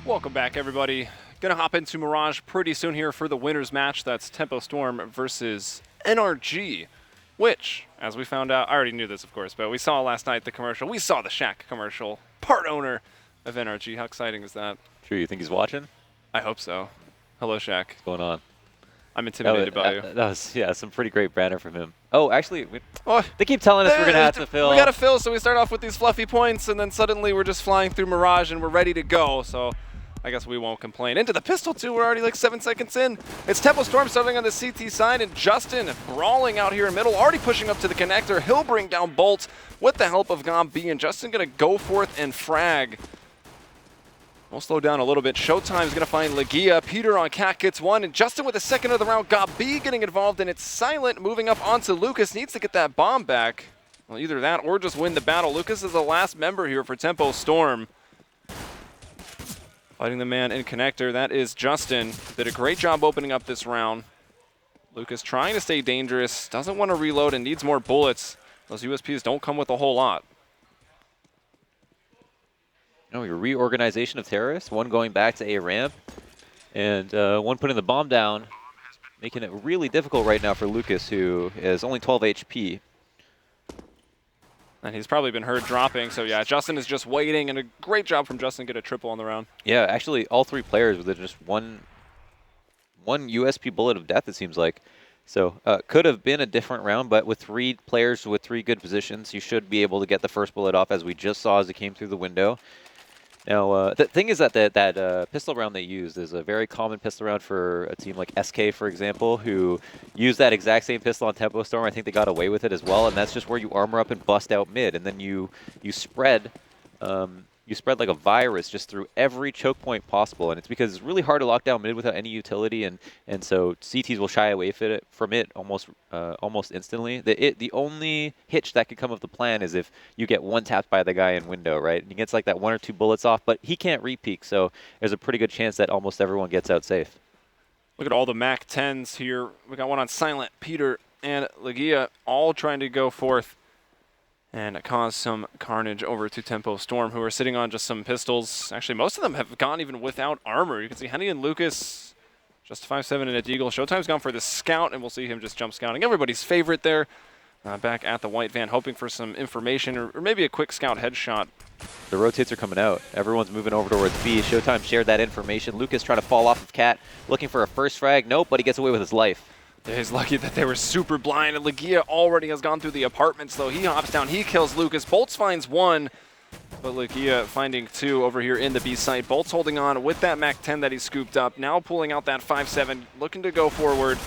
Welcome back, everybody. Gonna hop into Mirage pretty soon here for the winner's match. That's Tempo Storm versus NRG, which, as we found out, I already knew this, of course, but we saw last night the commercial. We saw the Shaq commercial. Part owner of NRG. How exciting is that? Sure, you think he's watching? I hope so. Hello, Shaq. What's going on? I'm intimidated by you. That was, yeah, some pretty great banner from him. Oh, actually, Oh, they keep telling us we're going to have to fill. We gotta fill, so we start off with these fluffy points, and then suddenly we're just flying through Mirage, and we're ready to go, so I guess we won't complain. Into the pistol, too. We're already like 7 seconds in. It's Tempo Storm starting on the CT side, and Justin brawling out here in middle, already pushing up to the connector. He'll bring down Bolt with the help of Gomb, and Justin gonna go forth and frag. We'll slow down a little bit. Showtime's going to find Leia. Peter on Cat gets one, and Justin with the second of the round. Got B getting involved, and it's Silent moving up onto Lucas. Needs to get that bomb back. Well, either that or just win the battle. Lucas is the last member here for Tempo Storm. Fighting the man in connector. That is Justin. Did a great job opening up this round. Lucas trying to stay dangerous. Doesn't want to reload and needs more bullets. Those USPs don't come with a whole lot. No, your reorganization of terrorists, one going back to A ramp, and one putting the bomb down, making it really difficult right now for Lucas, who is only 12 HP. And he's probably been heard dropping, so yeah, Justin is just waiting, and a great job from Justin to get a triple on the round. Yeah, actually, all three players with just one USP bullet of death, it seems like. So could have been a different round, but with three players with three good positions, you should be able to get the first bullet off, as we just saw as it came through the window. Now, the thing is that that pistol round they used is a very common pistol round for a team like SK, for example, who used that exact same pistol on Tempo Storm. I think they got away with it as well, and that's just where you armor up and bust out mid, and then you spread like a virus just through every choke point possible, and it's because it's really hard to lock down mid without any utility, and so CTs will shy away from it almost instantly. The only hitch that could come of the plan is if you get one tapped by the guy in window, right? And he gets like that 1 or 2 bullets off, but he can't re-peek, so there's a pretty good chance that almost everyone gets out safe. Look at all the MAC 10s here. We got one on Silent, Peter, and Leia, all trying to go forth and cause some carnage over to Tempo Storm, who are sitting on just some pistols. Actually, most of them have gone even without armor. You can see Henny and Lucas, just 5-7 and a deagle. Showtime's gone for the scout, and we'll see him just jump scouting. Everybody's favorite there. Back at the white van, hoping for some information or maybe a quick scout headshot. The rotates are coming out. Everyone's moving over towards B. Showtime shared that information. Lucas trying to fall off of Cat, looking for a first frag. Nope, but he gets away with his life. He's lucky that they were super blind, and Leia already has gone through the apartments, though. He hops down, he kills Lucas. Bolts finds one, but Leia finding two over here in the B site. Bolts holding on with that MAC 10 that he scooped up, now pulling out that 5-7, looking to go forward.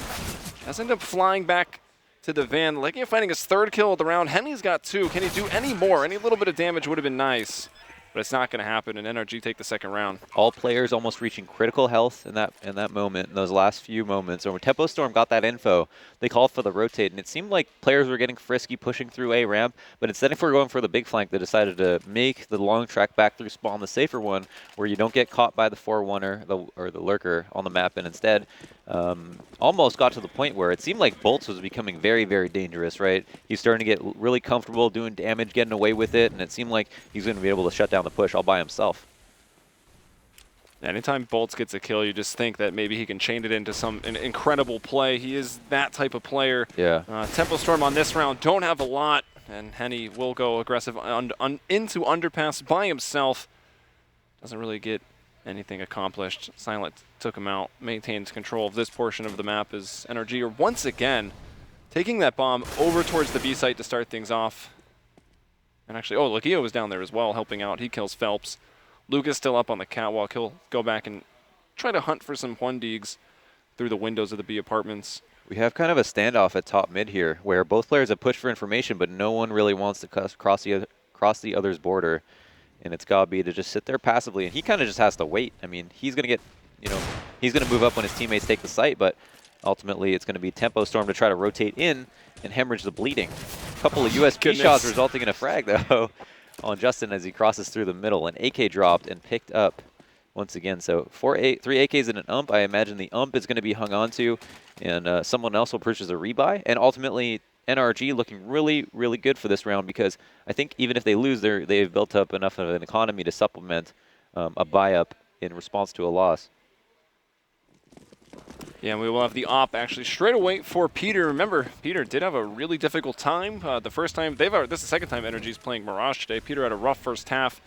Does end up flying back to the van. Leia finding his third kill of the round. Henny's got two. Can he do any more? Any little bit of damage would have been nice, but it's not going to happen, and NRG take the second round. All players almost reaching critical health in that moment, in those last few moments. And when Tempo Storm got that info, they called for the rotate, and it seemed like players were getting frisky pushing through A ramp, but instead of going for the big flank, they decided to make the long track back through spawn the safer one, where you don't get caught by the 4-1er or the lurker on the map, and instead almost got to the point where it seemed like Bolts was becoming very, very dangerous, right? He's starting to get really comfortable doing damage, getting away with it, and it seemed like he's going to be able to shut down the push all by himself. Anytime Bolts gets a kill, you just think that maybe he can chain it into an incredible play. He is that type of player. Yeah. Tempo Storm on this round don't have a lot, and Henny will go aggressive into underpass by himself. Doesn't really get anything accomplished. Silent took him out, maintains control of this portion of the map as NRG are once again taking that bomb over towards the B site to start things off. And actually, oh, Leia was down there as well, helping out. He kills Phelps. Lucas still up on the catwalk. He'll go back and try to hunt for some 1-digs through the windows of the B apartments. We have kind of a standoff at top mid here, where both players have pushed for information, but no one really wants to cross the other's border. And it's got to be to just sit there passively, and he kind of just has to wait. I mean, he's going to get, he's going to move up when his teammates take the site, but ultimately it's going to be Tempo Storm to try to rotate in and hemorrhage the bleeding. A couple of USP shots resulting in a frag, though, on Justin as he crosses through the middle. An AK dropped and picked up once again. So 3 AKs and an ump. I imagine the ump is going to be hung on to, and someone else will purchase a rebuy. And ultimately, NRG looking really, really good for this round, because I think even if they lose, they've built up enough of an economy to supplement a buy-up in response to a loss. Yeah, and we will have the op actually straight away for Peter. Remember, Peter did have a really difficult time. The first time, this is the second time NRG's playing Mirage today. Peter had a rough first half,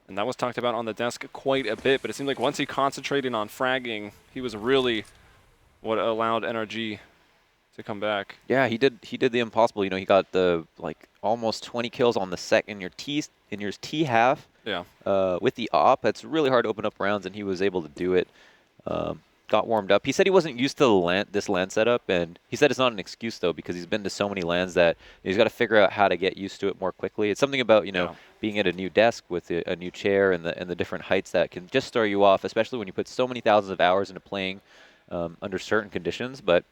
and that was talked about on the desk quite a bit, but it seemed like once he concentrated on fragging, he was really what allowed NRG to come back. Yeah, he did the impossible. You know, he got the almost 20 kills on the in your T half. Yeah. With the op, it's really hard to open up rounds, and he was able to do it. Got warmed up. He said he wasn't used to this LAN setup, and he said it's not an excuse though, because he's been to so many LANs that he's got to figure out how to get used to it more quickly. It's something about being at a new desk with a new chair and the different heights that can just throw you off, especially when you put so many thousands of hours into playing under certain conditions. But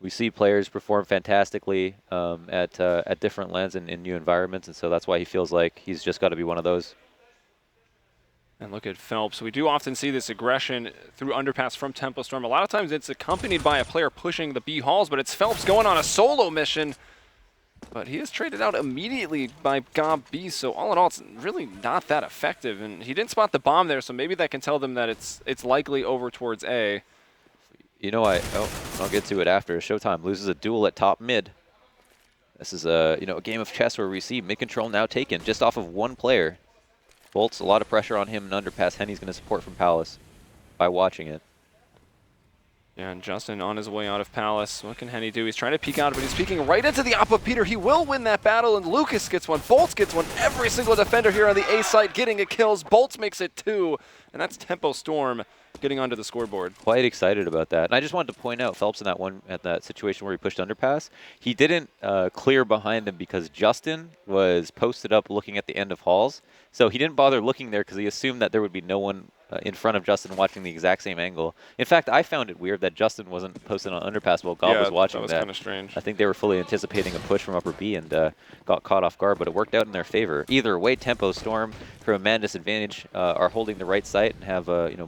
we see players perform fantastically at different LANs in new environments, and so that's why he feels like he's just got to be one of those. And look at Phelps. We do often see this aggression through underpass from Tempo Storm. A lot of times it's accompanied by a player pushing the B halls, but it's Phelps going on a solo mission. But he is traded out immediately by Gob B, so all in all, it's really not that effective. And he didn't spot the bomb there, so maybe that can tell them that it's likely over towards A. You know, I'll get to it after. Showtime loses a duel at top mid. This is a game of chess where we see mid control now taken just off of one player. Bolts, a lot of pressure on him in underpass. Henny's going to support from Palace by watching it. Yeah, and Justin on his way out of Palace. What can Henny do? He's trying to peek out, but he's peeking right into the op of Peter. He will win that battle, and Lucas gets one. Bolts gets one. Every single defender here on the A site getting a kills. Bolts makes it 2, and that's Tempo Storm getting onto the scoreboard. Quite excited about that. And I just wanted to point out Phelps in that situation where he pushed underpass. He didn't clear behind him because Justin was posted up looking at the end of halls. So he didn't bother looking there because he assumed that there would be no one in front of Justin watching the exact same angle. In fact, I found it weird that Justin wasn't posted on underpass while Gob was watching that. That was kind of strange. I think they were fully anticipating a push from upper B and got caught off guard, but it worked out in their favor. Either way, Tempo Storm, from a man disadvantage, are holding the right site and have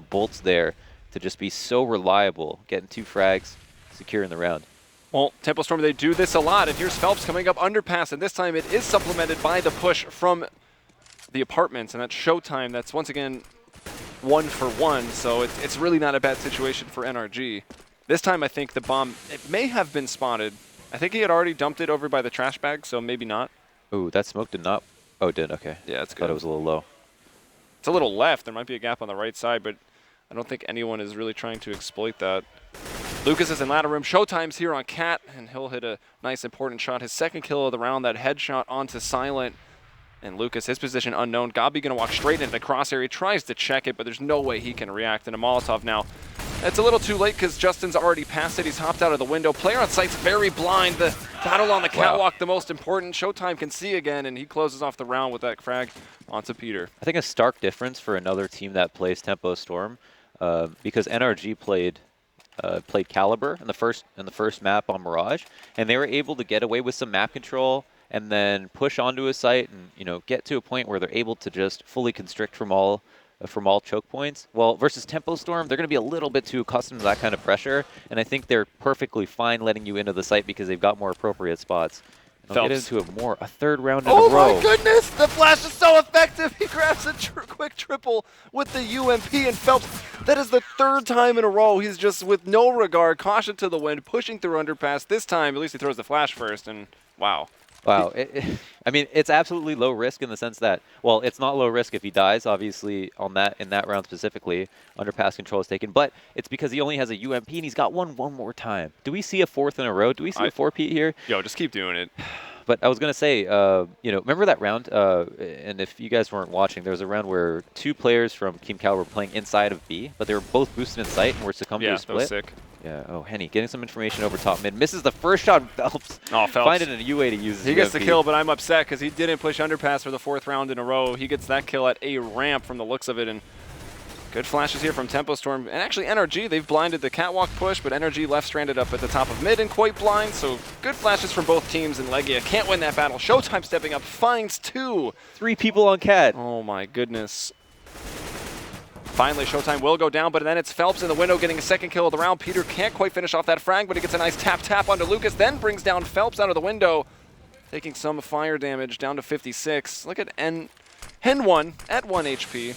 Bolts there to just be so reliable, getting 2 frags, securing the round. Well, Tempo Storm, they do this a lot, and here's Phelps coming up underpass, and this time it is supplemented by the push from the apartments, and that's Showtime. That's once again 1 for 1, so it's really not a bad situation for NRG. This time I think the bomb, it may have been spotted. I think he had already dumped it over by the trash bag, so maybe not. Ooh, that smoke did not. Oh, it did. Okay. Yeah, it's good. Thought it was a little low. It's a little left. There might be a gap on the right side, but I don't think anyone is really trying to exploit that. Lucas is in ladder room. Showtime's here on Cat, and he'll hit a nice important shot. His second kill of the round, that headshot onto Silent. And Lucas, his position unknown. Gabi going to walk straight into the crosshair. He tries to check it, but there's no way he can react. And a Molotov now. It's a little too late because Justin's already passed it. He's hopped out of the window. Player on site's very blind. The battle on the catwalk, the most important. Showtime can see again, and he closes off the round with that frag onto Peter. I think a stark difference for another team that plays Tempo Storm, because NRG played Caliber in the first map on Mirage, and they were able to get away with some map control and then push onto a site and get to a point where they're able to just fully constrict from all choke points. Well, versus Tempo Storm, they're going to be a little bit too accustomed to that kind of pressure, and I think they're perfectly fine letting you into the site because they've got more appropriate spots. I'll get into it more. A third round in a row. Oh my goodness! The flash is so effective. He grabs a quick triple with the UMP, and Phelps, that is the 3rd time in a row. He's just with no regard, caution to the wind, pushing through underpass. This time, at least he throws the flash first, and wow. Wow. I mean, it's absolutely low risk in the sense that, well, it's not low risk if he dies, obviously, in that round specifically. Underpass control is taken, but it's because he only has a UMP and he's got one more time. Do we see a 4th in a row? Do we see a 4-peat here? Yo, just keep doing it. But I was going to say, remember that round? And if you guys weren't watching, there was a round where 2 players from Team Cal were playing inside of B, but they were both boosted in sight and were succumbed to a split. Yeah, that was sick. Yeah, oh, Henny getting some information over top mid. Misses the first shot, Phelps. Oh, Phelps. Finding a UA to use. He gets the kill, but I'm upset because he didn't push underpass for the 4th round in a row. He gets that kill at a ramp from the looks of it, and good flashes here from Tempo Storm. And actually NRG, they've blinded the catwalk push, but NRG left stranded up at the top of mid and quite blind, so good flashes from both teams, and Leia can't win that battle. Showtime stepping up, finds 2. 3 people on Cat. Oh my goodness. Finally, Showtime will go down, but then it's Phelps in the window getting a 2nd kill of the round. Peter can't quite finish off that frag, but he gets a nice tap onto Lucas, then brings down Phelps out of the window, taking some fire damage down to 56. Look at Hen1 at 1 HP.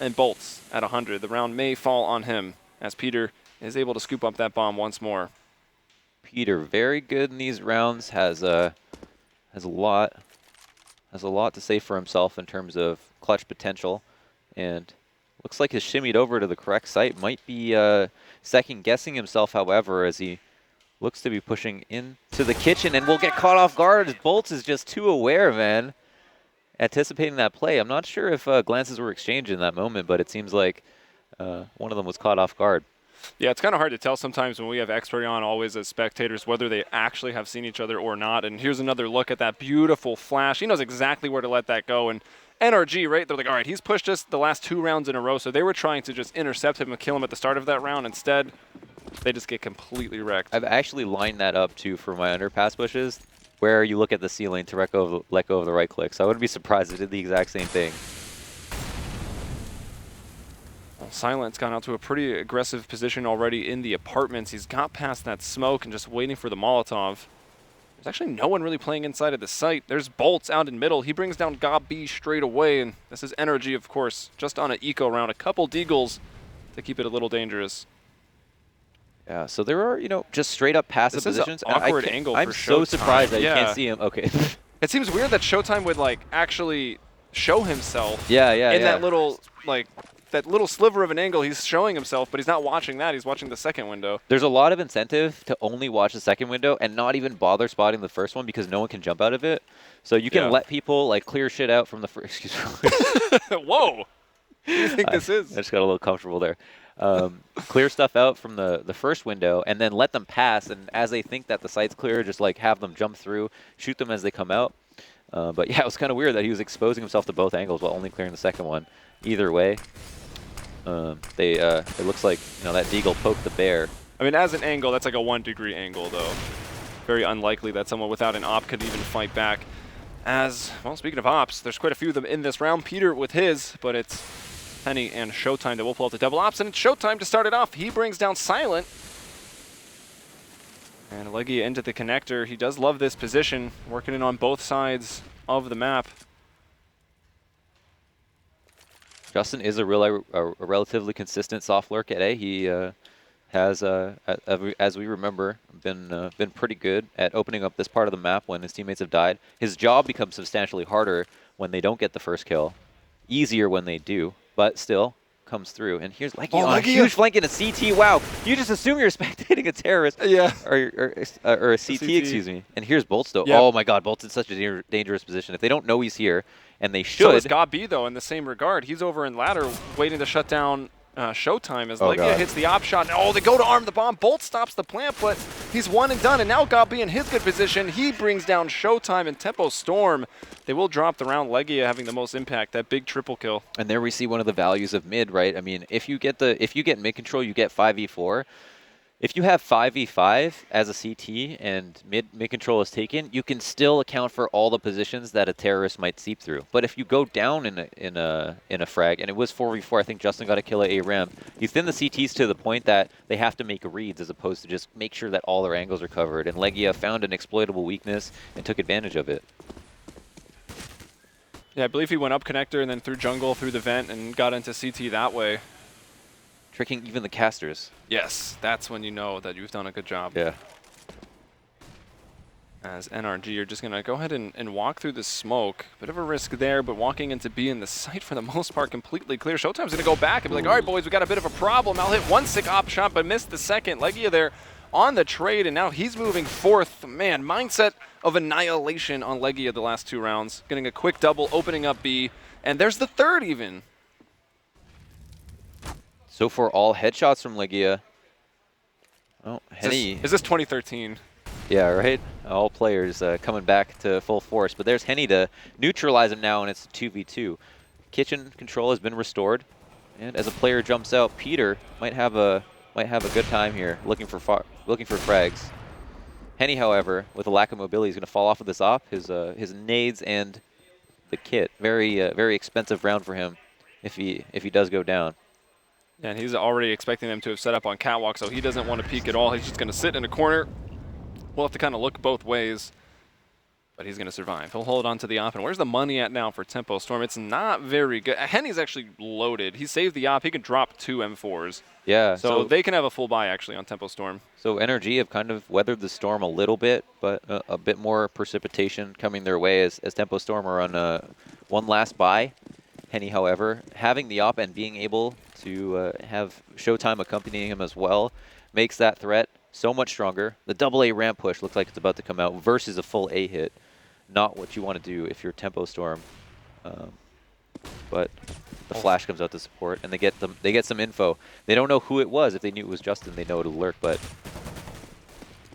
and bolts at 100. The round may fall on him as Peter is able to scoop up that bomb once more. Peter, very good in these rounds, has a lot to say for himself in terms of clutch potential, and looks like his shimmied over to the correct site. Might be second guessing himself, however, as he looks to be pushing into the kitchen and will get caught off guard as Bolts is just too aware, man. Anticipating that play. I'm not sure if glances were exchanged in that moment, but it seems like one of them was caught off guard. Yeah, it's kind of hard to tell sometimes when we have X-Ray on always as spectators whether they actually have seen each other or not. And here's another look at that beautiful flash. He knows exactly where to let that go. And NRG, right, they're like, all right, he's pushed us the last 2 rounds in a row, so they were trying to just intercept him and kill him at the start of that round. Instead, they just get completely wrecked. I've actually lined that up, too, for my underpass pushes, where you look at the ceiling to let go of the right click. So I wouldn't be surprised if it did the exact same thing. Well, Silent's gone out to a pretty aggressive position already in the apartments. He's got past that smoke and just waiting for the Molotov. There's actually no one really playing inside of the site. There's Bolts out in middle. He brings down Gob B straight away, and this is NRG, of course, just on an eco round. A couple deagles to keep it a little dangerous. Yeah, so there are, just straight up passive positions. This is an awkward angle for Showtime. I'm so surprised that you can't see him. Okay. It seems weird that Showtime would, actually show himself. Yeah. That little, that little sliver of an angle. He's showing himself, but he's not watching that. He's watching the second window. There's a lot of incentive to only watch the second window and not even bother spotting the first one because no one can jump out of it. So you can let people, clear shit out from the first. Excuse me. Whoa. What do you think this is? I just got a little comfortable there. Clear stuff out from the first window and then let them pass, and as they think that the site's clear, just have them jump through, shoot them as they come out. But yeah, it was kind of weird that he was exposing himself to both angles while only clearing the second one. Either way, it looks like that deagle poked the bear. I mean, as an angle, that's like a 1 degree angle, though. Very unlikely that someone without an op could even fight back. Well, speaking of ops, there's quite a few of them in this round. Peter with his, but it's Penny and Showtime that will pull out the double ops, and it's Showtime to start it off. He brings down Silent. And Legia into the connector. He does love this position, working in on both sides of the map. Justin is a relatively consistent soft lurk at A. He has, as we remember, been pretty good at opening up this part of the map when his teammates have died. His job becomes substantially harder when they don't get the first kill. Easier when they do, but still comes through. And here's Legia, huge flank in a CT. Wow, you just assume you're spectating a terrorist. Yeah. Or a CT, excuse me. And here's Bolts, though. Yep. Oh my God, Bolts in such a dangerous position. If they don't know he's here, and they should. So is Gob B, though, in the same regard. He's over in ladder waiting to shut down Showtime as Legia hits the op shot. Oh, they go to arm the bomb. Bolt stops the plant, but he's one and done. And now Gob B in his good position. He brings down Showtime and Tempo Storm. They will drop the round. Legia having the most impact, that big triple kill. And there we see one of the values of mid, right? I mean, if you get mid control, you get 5v4. If you have 5v5 as a CT and mid control is taken, you can still account for all the positions that a terrorist might seep through. But if you go down in a frag, and it was 4v4, I think Justin got a kill at A ramp, you thin the CTs to the point that they have to make reads as opposed to just make sure that all their angles are covered. And Legia found an exploitable weakness and took advantage of it. Yeah, I believe he went up connector and then through jungle, through the vent, and got into CT that way. Tricking even the casters. Yes, that's when you know that you've done a good job. Yeah. As NRG, you're just going to go ahead and walk through the smoke. Bit of a risk there, but walking into B in the site for the most part completely clear. Showtime's going to go back and be like, all right, boys, we got a bit of a problem. I'll hit one sick op shot, but missed the second. Legia there on the trade, and now he's moving fourth. Man, mindset of annihilation on Legia the last 2 rounds. Getting a quick double, opening up B, and there's the third even. So for all headshots from Legia. Oh, Henny. Is this 2013? Yeah, right? All players coming back to full force. But there's Henny to neutralize him now, and it's 2v2. Kitchen control has been restored. And as a player jumps out, Peter might have a good time here looking for frags. Henny, however, with a lack of mobility, is going to fall off of this op. His nades and the kit. Very expensive round for him if he does go down. And he's already expecting them to have set up on catwalk, so he doesn't want to peek at all. He's just going to sit in a corner. We'll have to kind of look both ways. but he's going to survive. He'll hold on to the op. And where's the money at now for Tempo Storm? It's not very good. Henny's actually loaded. He saved the op. He can drop 2 M4s. Yeah. So they can have a full buy, actually, on Tempo Storm. So NRG have kind of weathered the storm a little bit, but a bit more precipitation coming their way as Tempo Storm are on one last buy. Henny, however, having the op and being able to have Showtime accompanying him as well makes that threat so much stronger. The AA ramp push looks like it's about to come out versus a full A hit. Not what you want to do if you're Tempo Storm. But the flash comes out to support, and they get some info. They don't know who it was. If they knew it was Justin, they know it'll lurk, but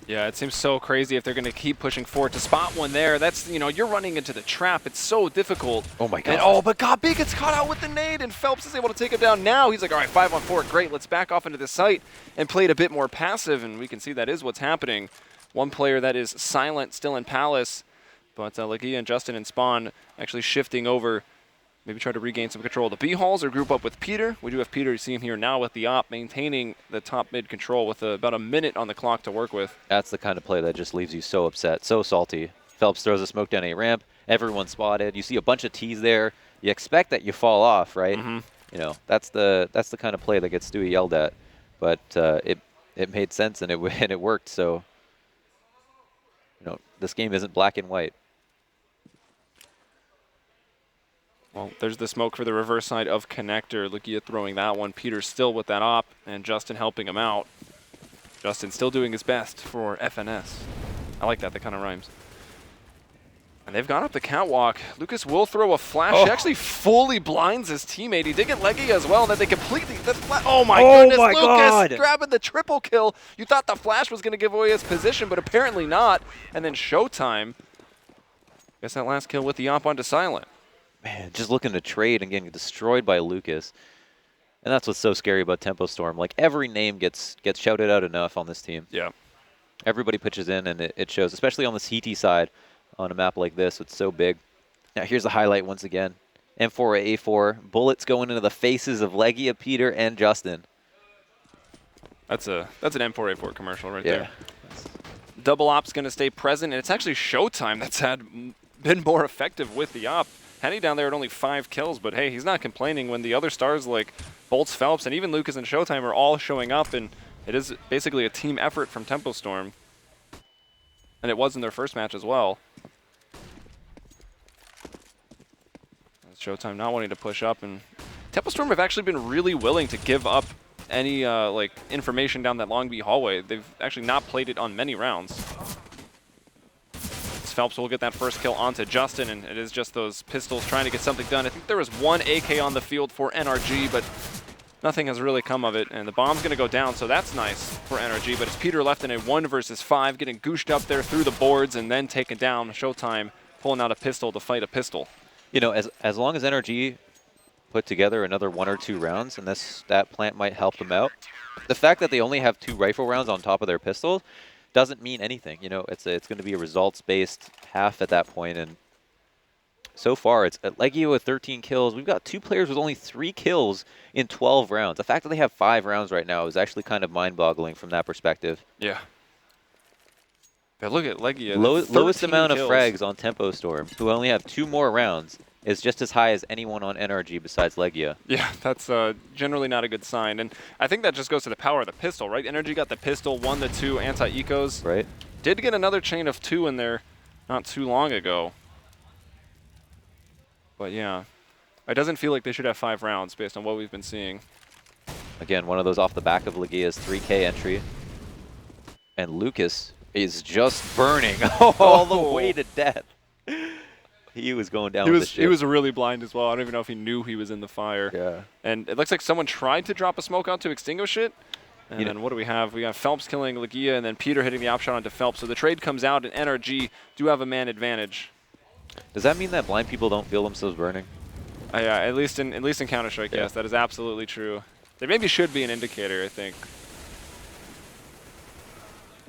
yeah, it seems so crazy if they're going to keep pushing forward to spot one there. That's, you know, you're running into the trap. It's so difficult. Oh my god. And, but Gabi gets caught out with the nade, and Phelps is able to take him down now. He's like, all right, 5-on-4, great. Let's back off into the site and play it a bit more passive, and we can see that is what's happening. One player that is silent still in Palace, but Leia and Justin and Spawn actually shifting over. Maybe try to regain some control of the B-halls or group up with Peter. We do have Peter, you see him here now with the op, maintaining the top mid control with about a minute on the clock to work with. That's the kind of play that just leaves you so upset, so salty. Phelps throws a smoke down a ramp. Everyone spotted. You see a bunch of T's there. You expect that you fall off, right? Mm-hmm. You know, that's the kind of play that gets Stewie yelled at. But it made sense and it worked. So, you know, this game isn't black and white. Well, there's the smoke for the reverse side of Connector. Leia throwing that one. Peter's still with that op, and Justin helping him out. Justin still doing his best for FNS. I like that. That kind of rhymes. And they've gone up the catwalk. Lucas will throw a flash. He actually fully blinds his teammate. He did get Leia as well, and then they completely... Oh my goodness, my Lucas God. grabbing the triple kill. You thought the flash was going to give away his position, but apparently not. And then Showtime. Guess that last kill with the op onto Silent. Man, just looking to trade and getting destroyed by Lucas. And that's what's so scary about Tempo Storm. Like, every name gets shouted out enough on this team. Yeah. Everybody pitches in, and it shows, especially on the CT side on a map like this. It's so big. Now, here's the highlight once again. M4A4, bullets going into the faces of Leia, Peter, and Justin. That's an M4A4 commercial right there. Double op's going to stay present, and it's actually Showtime that's been more effective with the op. Henny down there at only 5 kills, but hey, he's not complaining when the other stars like Bolts, Phelps, and even Lucas and Showtime are all showing up, and it is basically a team effort from Tempo Storm. And it was in their first match as well. Showtime not wanting to push up, and Tempo Storm have actually been really willing to give up any like information down that Long B hallway. They've actually not played it on many rounds. Phelps will get that first kill onto Justin, and it is just those pistols trying to get something done. I think there was one AK on the field for NRG, but nothing has really come of it, and the bomb's going to go down, so that's nice for NRG, but it's Peter left in a 1 versus 5, getting gooshed up there through the boards and then taken down. Showtime pulling out a pistol to fight a pistol. You know, as long as NRG put together another 1 or 2 rounds, and that plant might help them out, the fact that they only have 2 rifle rounds on top of their pistols doesn't mean anything. You know, it's going to be a results-based half at that point, and so far it's Legia with 13 kills. We've got 2 players with only 3 kills in 12 rounds. The fact that they have 5 rounds right now is actually kind of mind-boggling from that perspective. Yeah. But look at Legia. Lowest amount kills. of frags on Tempo Storm, who only have 2 more rounds, is just as high as anyone on NRG besides Legia. Yeah, that's generally not a good sign. And I think that just goes to the power of the pistol, right? NRG got the pistol, 1 to 2 anti-ecos. Right. Did get another chain of 2 in there not too long ago. But yeah, it doesn't feel like they should have 5 rounds based on what we've been seeing. Again, one of those off the back of Legia's 3K entry. And Lucas is just burning all the way to death. He was going down with the ship. He was really blind as well. I don't even know if he knew he was in the fire. Yeah. And it looks like someone tried to drop a smoke out to extinguish it. And then what do we have? We got Phelps killing Legia, and then Peter hitting the op shot onto Phelps. So the trade comes out, and NRG do have a man advantage. Does that mean that blind people don't feel themselves burning? Yeah, at least in Counter-Strike, yes, that is absolutely true. There maybe should be an indicator, I think.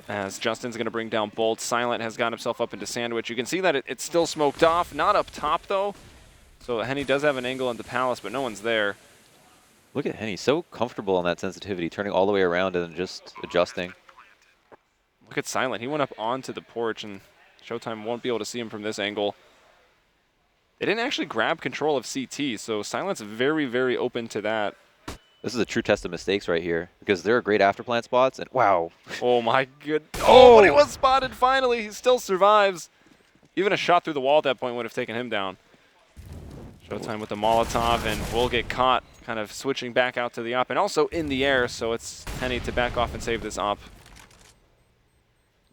As Justin's going to bring down Bolt. Silent has got himself up into Sandwich. You can see that it's still smoked off. Not up top, though. So Henny does have an angle into Palace, but no one's there. Look at Henny, so comfortable on that sensitivity, turning all the way around and just adjusting. Look at Silent. He went up onto the porch and Showtime won't be able to see him from this angle. They didn't actually grab control of CT, so Silent's very, very open to that. This is a true test of mistakes right here, because there are great afterplant spots, and wow. Oh my good. Oh, but he was spotted finally. He still survives. Even a shot through the wall at that point would have taken him down. Showtime with the Molotov, and will get caught kind of switching back out to the op, and also in the air, so it's Henny to back off and save this op.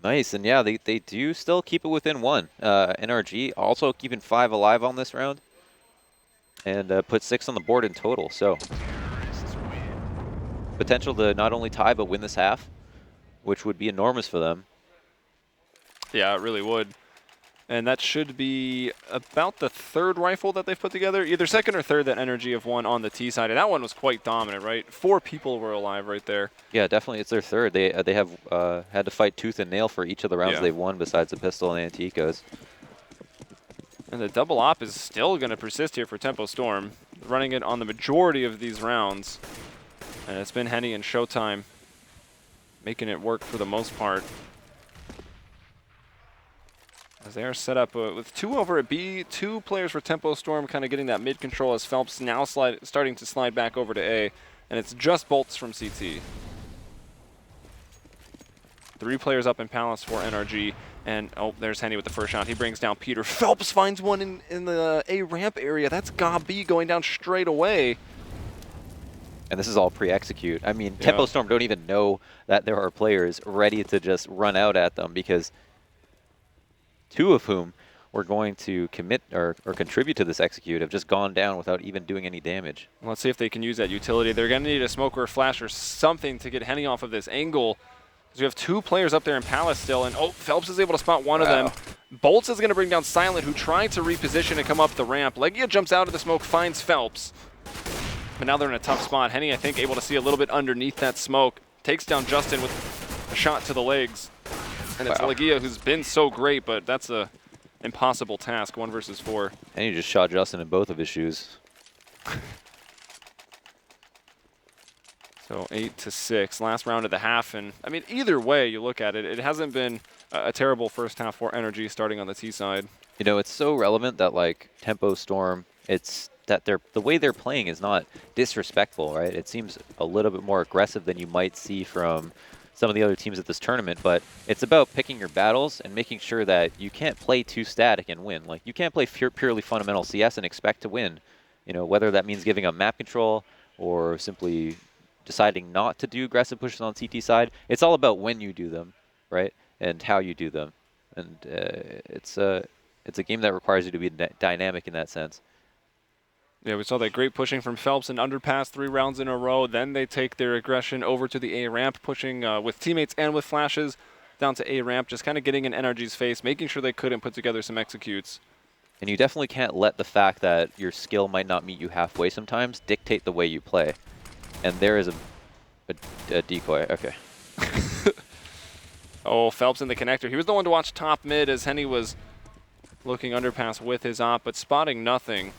Nice, and yeah, they do still keep it within 1. NRG also keeping 5 alive on this round, and put 6 on the board in total, so potential to not only tie but win this half, which would be enormous for them. Yeah, it really would. And that should be about the 3rd rifle that they've put together. Either 2nd or 3rd that NRG have won on the T side. And that one was quite dominant, right? 4 people were alive right there. Yeah, definitely. It's their 3rd. They have had to fight tooth and nail for each of the rounds they've won besides the pistol and Anticos. And the double op is still going to persist here for Tempo Storm. Running it on the majority of these rounds. And it's been Henny and Showtime making it work for the most part. As they are set up with 2 over at B, 2 players for Tempo Storm kind of getting that mid control as Phelps now starting to slide back over to A, and it's just bolts from CT. 3 players up in Palace for NRG, and oh, there's Henny with the first shot. He brings down Peter. Phelps finds one in the A ramp area. That's Gabi going down straight away. And this is all pre-execute. I mean, Tempo Storm don't even know that there are players ready to just run out at them, because 2 of whom were going to commit or contribute to this execute have just gone down without even doing any damage. Let's see if they can use that utility. They're going to need a smoke or a flash or something to get Henny off of this angle. Because we have 2 players up there in Palace still, and oh, Phelps is able to spot one of them. Bolts is going to bring down Silent, who tried to reposition and come up the ramp. Leia jumps out of the smoke, finds Phelps. But now they're in a tough spot. Henny, I think, able to see a little bit underneath that smoke. Takes down Justin with a shot to the legs. And it's Leia who's been so great, but that's a impossible task, 1 versus 4. And he just shot Justin in both of his shoes. So 8-6, last round of the half. And I mean, either way you look at it, it hasn't been a terrible first half for NRG starting on the T side. You know, it's so relevant that, like, Tempo Storm, it's that the way they're playing is not disrespectful, right? It seems a little bit more aggressive than you might see from some of the other teams at this tournament, but it's about picking your battles and making sure that you can't play too static and win. Like, you can't play purely fundamental CS and expect to win. You know, whether that means giving up map control or simply deciding not to do aggressive pushes on CT side. It's all about when you do them, right, and how you do them. And it's a game that requires you to be dynamic in that sense. Yeah, we saw that great pushing from Phelps and underpass 3 rounds in a row. Then they take their aggression over to the A ramp, pushing with teammates and with flashes down to A ramp, just kind of getting in NRG's face, making sure they couldn't put together some executes. And you definitely can't let the fact that your skill might not meet you halfway sometimes dictate the way you play. And there is a decoy. Okay. Oh, Phelps in the connector. He was the one to watch top mid as Henny was looking underpass with his op, but spotting nothing.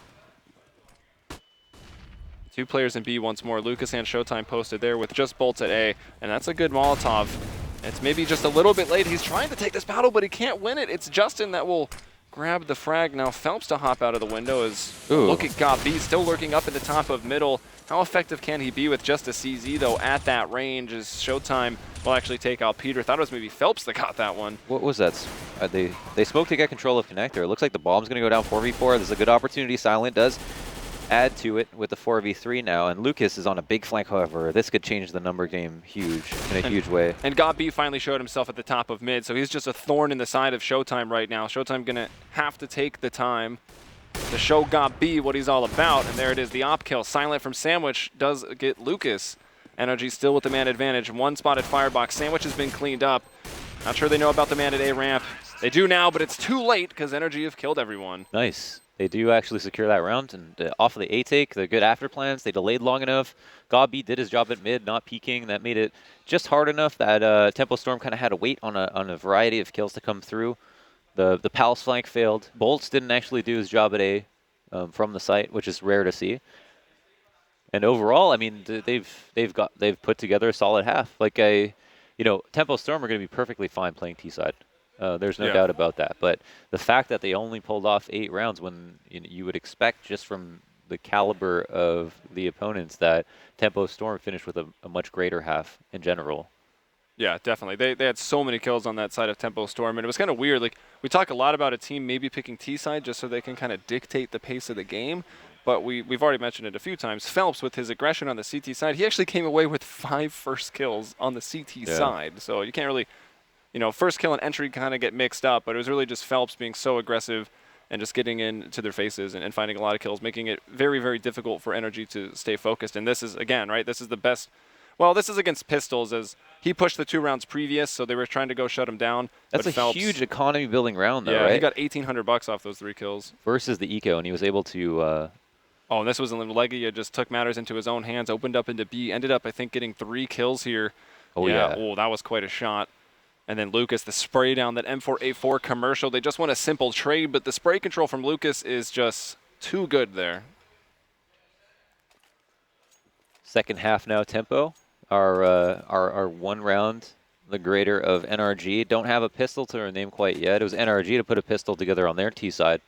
2 players in B once more. Lucas and Showtime posted there with just bolts at A, and that's a good Molotov. It's maybe just a little bit late. He's trying to take this battle, but he can't win it. It's Justin that will grab the frag. Now Phelps to hop out of the window as look at Gabi still lurking up in the top of middle. How effective can he be with just a CZ, though, at that range as Showtime will actually take out Peter? Thought it was maybe Phelps that got that one. What was that? They smoked to get control of connector. It looks like the bomb's going to go down 4v4. There's a good opportunity. Silent does add to it with the 4v3 now, and Lucas is on a big flank, however. This could change the number game in a huge way. And Gabi finally showed himself at the top of mid, so he's just a thorn in the side of Showtime right now. Showtime going to have to take the time to show Gabi what he's all about, and there it is, the op kill. Silent from Sandwich does get Lucas. NRG still with the man advantage. 1 spotted firebox. Sandwich has been cleaned up. Not sure they know about the man at A ramp. They do now, but it's too late because NRG have killed everyone. Nice. They do actually secure that round, and off of the A take, the good after plans, they delayed long enough. Gabi did his job at mid, not peeking. That made it just hard enough that Tempo Storm kind of had to wait on a variety of kills to come through. The Palace flank failed. Bolts didn't actually do his job at A from the site, which is rare to see. And overall, I mean, they've put together a solid half. Like Tempo Storm are going to be perfectly fine playing T side. There's no doubt about that. But the fact that they only pulled off 8 rounds when you would expect just from the caliber of the opponents that Tempo Storm finished with a much greater half in general. Yeah, definitely. They had so many kills on that side of Tempo Storm, and it was kind of weird. Like, we talk a lot about a team maybe picking T side just so they can kind of dictate the pace of the game, but we've already mentioned it a few times. Phelps, with his aggression on the CT side, he actually came away with 5 first kills on the CT side. So you can't really, first kill and entry kind of get mixed up, but it was really just Phelps being so aggressive and just getting into their faces and finding a lot of kills, making it very, very difficult for NRG to stay focused. And this is, again, right, this is the best. Well, this is against Pistols, as he pushed the 2 rounds previous, so they were trying to go shut him down. That's a Phelps, huge economy building round, though, yeah, right? he got $1,800 off those 3 kills. Versus the eco, and he was able to... Oh, and this was Leia just took matters into his own hands, opened up into B, ended up, I think, getting 3 kills here. Oh, yeah. Oh, that was quite a shot. And then Lucas, the spray down, that M4A4 commercial. They just want a simple trade, but the spray control from Lucas is just too good there. Second half now, Tempo. Our 1 round, the greater of NRG. Don't have a pistol to their name quite yet. It was NRG to put a pistol together on their T side.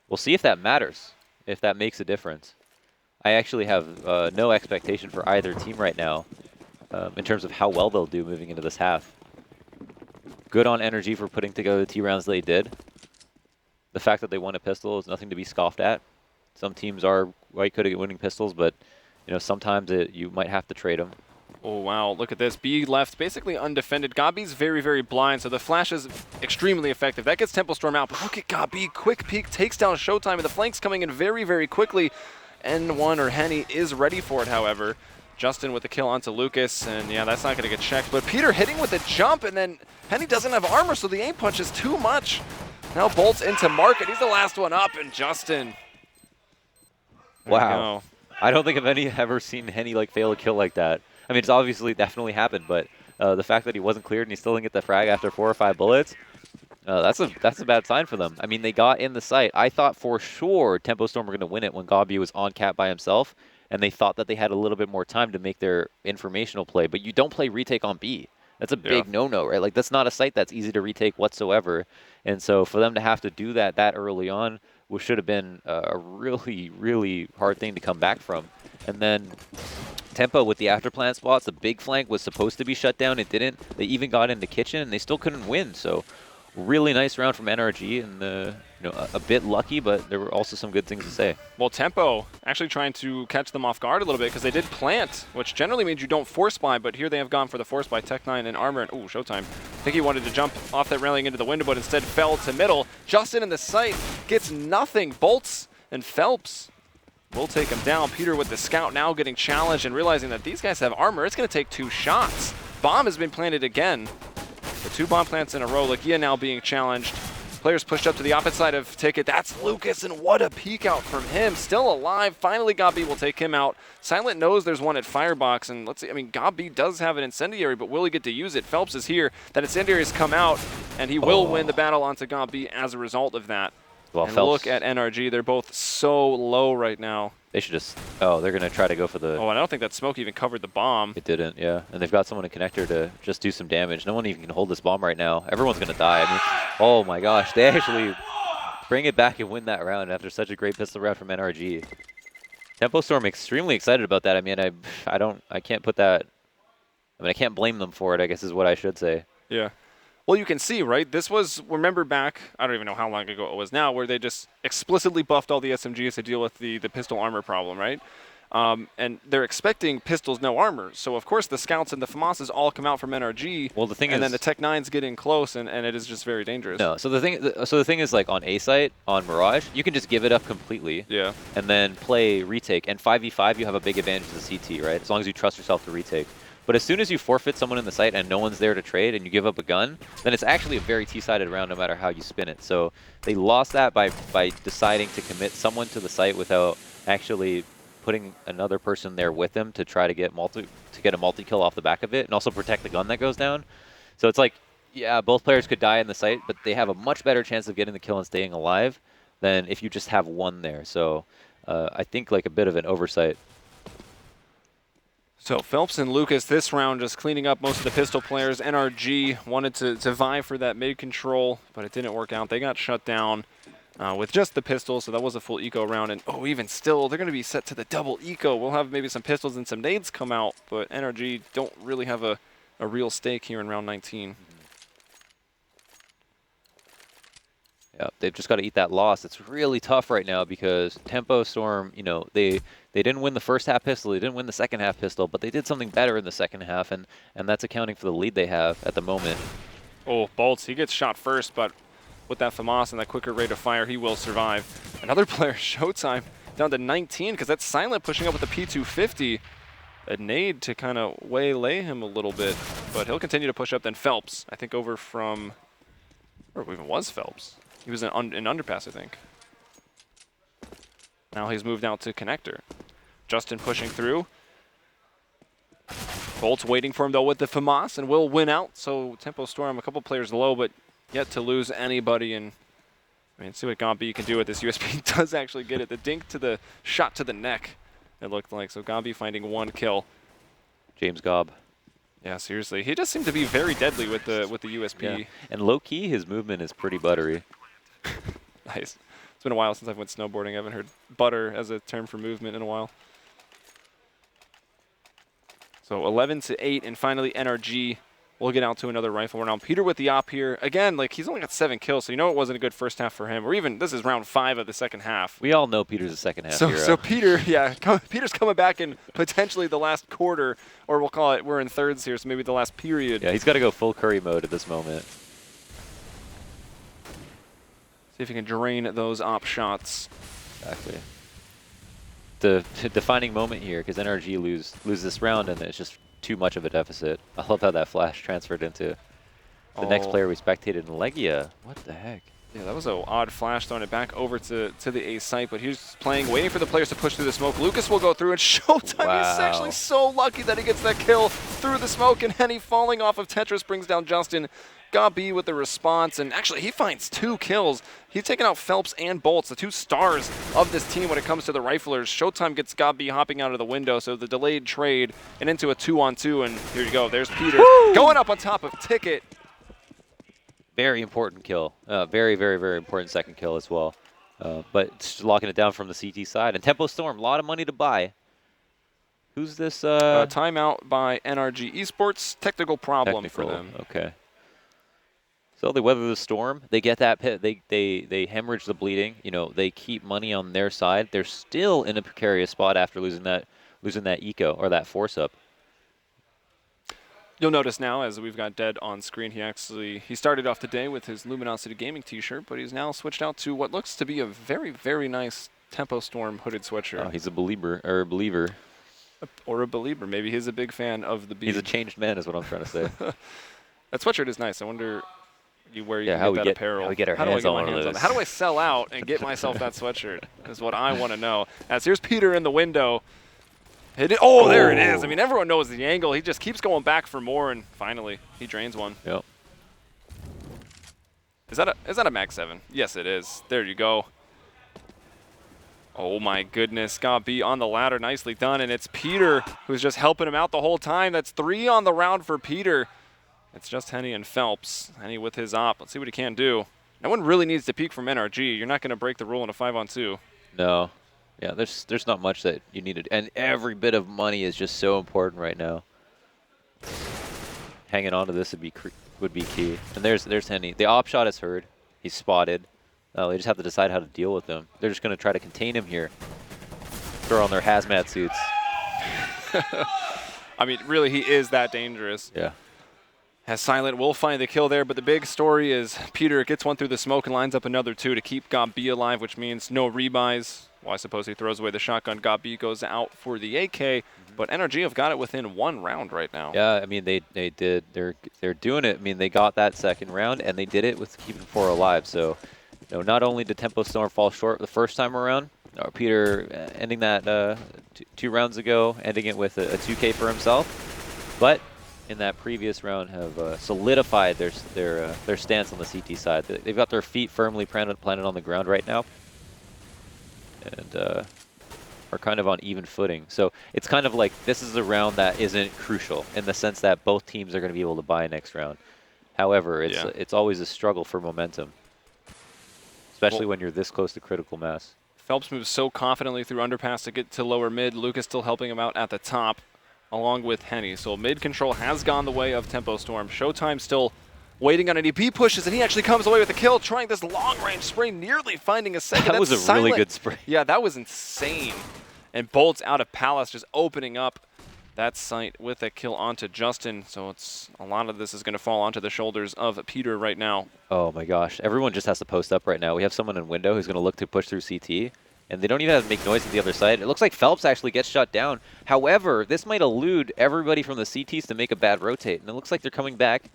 We'll see if that matters, if that makes a difference. I actually have no expectation for either team right now in terms of how well they'll do moving into this half. Good on NRG for putting together the T rounds they did. The fact that they won a pistol is nothing to be scoffed at. Some teams are quite good at winning pistols, but sometimes you might have to trade them. Oh, wow. Look at this. B left basically undefended. Gabi's very, very blind, so the flash is extremely effective. That gets Tempo Storm out, but look at Gabi. Quick peek takes down Showtime, and the flank's coming in very, very quickly. N1 or Henny is ready for it, however. Justin with the kill onto Lucas, and yeah, that's not going to get checked. But Peter hitting with the jump, and then Henny doesn't have armor, so the aim punch is too much. Now bolts into Market. He's the last one up, and Justin. Wow. I don't think I've ever seen Henny fail a kill like that. I mean, it's obviously definitely happened, but the fact that he wasn't cleared and he still didn't get the frag after 4 or 5 bullets, that's a bad sign for them. I mean, they got in the site. I thought for sure Tempo Storm were going to win it when Gabi was on cap by himself, and they thought that they had a little bit more time to make their informational play. But you don't play retake on B. That's a big no-no, right? That's not a site that's easy to retake whatsoever. And so for them to have to do that early on, which should have been a really, really hard thing to come back from. And then Tempo with the after-plant spots, the big flank was supposed to be shut down. It didn't. They even got into kitchen, and they still couldn't win. So really nice round from NRG, and a bit lucky, but there were also some good things to say. Well, Tempo actually trying to catch them off guard a little bit because they did plant, which generally means you don't force buy, but here they have gone for the force buy. Tech9 and armor, and ooh, Showtime. I think he wanted to jump off that railing into the window, but instead fell to middle. Justin in the site gets nothing. Bolts and Phelps will take him down. Peter with the scout now getting challenged and realizing that these guys have armor. It's going to take 2 shots. Bomb has been planted again. The 2 bomb plants in a row. Leia now being challenged. Players pushed up to the opposite side of Ticket. That's Lucas, and what a peek out from him. Still alive. Finally, Gabi will take him out. Silent knows there's one at Firebox, and let's see. I mean, Gabi does have an incendiary, but will he get to use it? Phelps is here. That incendiary has come out, and he will win the battle onto Gabi as a result of that. Well, and Phelps, look at NRG. They're both so low right now. They should just... Oh, they're going to try to go for the... Oh, and I don't think that smoke even covered the bomb. It didn't, yeah. And they've got someone in connector to just do some damage. No one even can hold this bomb right now. Everyone's going to die. I mean, oh my gosh. They actually bring it back and win that round after such a great pistol round from NRG. Tempo Storm extremely excited about that. I mean, I can't put that... I mean, I can't blame them for it, I guess is what I should say. Yeah. Well, you can see, right? This was, remember back, I don't even know how long ago it was now, where they just explicitly buffed all the SMGs to deal with the pistol armor problem, right? And they're expecting pistols, no armor. So, of course, the scouts and the FAMASs all come out from NRG. Well, the thing is... And then the Tech9s get in close, and it is just very dangerous. No, so the thing is, on A site, on Mirage, you can just give it up completely. Yeah. And then play retake. And 5v5, you have a big advantage to the CT, right? As long as you trust yourself to retake. But as soon as you forfeit someone in the site and no one's there to trade and you give up a gun, then it's actually a very T-sided round no matter how you spin it. So they lost that by deciding to commit someone to the site without actually putting another person there with them to try to get a multi-kill off the back of it and also protect the gun that goes down. So it's like, yeah, both players could die in the site, but they have a much better chance of getting the kill and staying alive than if you just have one there. So I think a bit of an oversight. So Phelps and Lucas this round just cleaning up most of the pistol players. NRG wanted to vie for that mid control, but it didn't work out. They got shut down with just the pistol, so that was a full eco round. And oh, even still, they're going to be set to the double eco. We'll have maybe some pistols and some nades come out, but NRG don't really have a real stake here in round 19. Yeah, they've just got to eat that loss. It's really tough right now because Tempo Storm, you know, they didn't win the first half pistol, they didn't win the second half pistol, but they did something better in the second half, and that's accounting for the lead they have at the moment. Oh, Bolts, he gets shot first, but with that FAMAS and that quicker rate of fire, he will survive. Another player, Showtime, down to 19, because that's Silent pushing up with the P250. A nade to kind of waylay him a little bit, but he'll continue to push up. Then Phelps, I think over from, or even was Phelps. He was in underpass, I think. Now he's moved out to connector. Justin pushing through. Bolt's waiting for him, though, with the FAMAS, and will win out. So Tempo Storm, a couple players low, but yet to lose anybody. And I mean, see what Gombi can do with this. USP does actually get it. The dink to the shot to the neck, it looked like. So Gombi finding one kill. James Gobb. Yeah, seriously. He just seemed to be very deadly with the USP. Yeah. And low-key, his movement is pretty buttery. Nice. It's been a while since I've went snowboarding. I haven't heard butter as a term for movement in a while. So 11-8, and finally NRG will get out to another rifle round. Peter with the op here. Again, like, he's only got 7 kills, so you know it wasn't a good first half for him. Or even, this is round 5 of the second half. We all know Peter's a second half hero. So Peter, yeah, Peter's coming back in potentially the last quarter, or we'll call it, we're in thirds here, so maybe the last period. Yeah, he's got to go full Curry mode at this moment. See if he can drain those op shots. Exactly. The defining moment here, because NRG lose this round, and it's just too much of a deficit. I love how that flash transferred into the next player we spectated in Leia. What the heck? Yeah, that was an odd flash, throwing it back over to the A site, but he's playing, waiting for the players to push through the smoke. Lucas will go through, and Showtime is actually so lucky that he gets that kill through the smoke, and Henny falling off of Tetris brings down Justin. Gombi with the response, and actually he finds 2 kills. He's taken out Phelps and Bolts, the 2 stars of this team when it comes to the riflers. Showtime gets Gombi hopping out of the window, so the delayed trade and into a 2-on-2, and here you go. There's Peter going up on top of Ticket. Very important kill. Very, very, very important second kill as well. But just locking it down from the CT side. And Tempo Storm, a lot of money to buy. Who's this? Timeout by NRG Esports. Technical problem for them. Okay. So they weather the storm. They get that pit. They hemorrhage the bleeding. You know, they keep money on their side. They're still in a precarious spot after losing that eco or that force up. You'll notice now, as we've got Dead on screen, he started off the day with his Luminosity Gaming t-shirt, but he's now switched out to what looks to be a very, very nice Tempo Storm hooded sweatshirt. Oh, he's a believer. Or a believer. Maybe he's a big fan of the beat. He's a changed man is what I'm trying to say. That sweatshirt is nice. I wonder where you can get that apparel. How we get our hands on those. How do I sell out and get myself that sweatshirt is what I want to know. As here's Peter in the window. Oh, there it is. I mean, everyone knows the angle. He just keeps going back for more, and finally, he drains one. Yep. Is that a Mag 7? Yes, it is. There you go. Oh, my goodness. Gombi on the ladder. Nicely done, and it's Peter who's just helping him out the whole time. That's 3 on the round for Peter. It's just Henny and Phelps. Henny with his op. Let's see what he can do. No one really needs to peek from NRG. You're not going to break the rule in a 5-on-2. No. Yeah, there's not much that you needed. And every bit of money is just so important right now. Hanging on to this would be key. And there's Henny. The op shot is heard. He's spotted. They just have to decide how to deal with him. They're just going to try to contain him here. Throw on their hazmat suits. I mean, really, he is that dangerous. Yeah. As Silent will find the kill there, but the big story is Peter gets one through the smoke and lines up another 2 to keep Gombi alive, which means no rebuys. Well, I suppose he throws away the shotgun. Gombi goes out for the AK, but NRG have got it within 1 round right now. Yeah, I mean, they're doing it. I mean, they got that second round, and they did it with keeping 4 alive. So, you know, not only did Tempo Storm fall short the first time around, Peter ending that 2 rounds ago, ending it with a 2K for himself, but in that previous round have solidified their stance on the CT side. They've got their feet firmly planted on the ground right now. And are kind of on even footing. So it's kind of like this is a round that isn't crucial in the sense that both teams are going to be able to buy next round. However, it's always a struggle for momentum, especially when you're this close to critical mass. Phelps moves so confidently through underpass to get to lower mid. Lucas still helping him out at the top, along with Henny. So mid control has gone the way of Tempo Storm. Showtime still waiting on it. He pushes, and he actually comes away with a kill, trying this long-range spray, nearly finding a second. That was a really good spray. Yeah, that was insane. And Bolts out of Palace, just opening up that site with a kill onto Justin. So it's a lot of this is going to fall onto the shoulders of Peter right now. Oh my gosh, everyone just has to post up right now. We have someone in window who's going to look to push through CT, and they don't even have to make noise at the other side. It looks like Phelps actually gets shut down. However, this might elude everybody from the CTs to make a bad rotate, and it looks like they're coming back.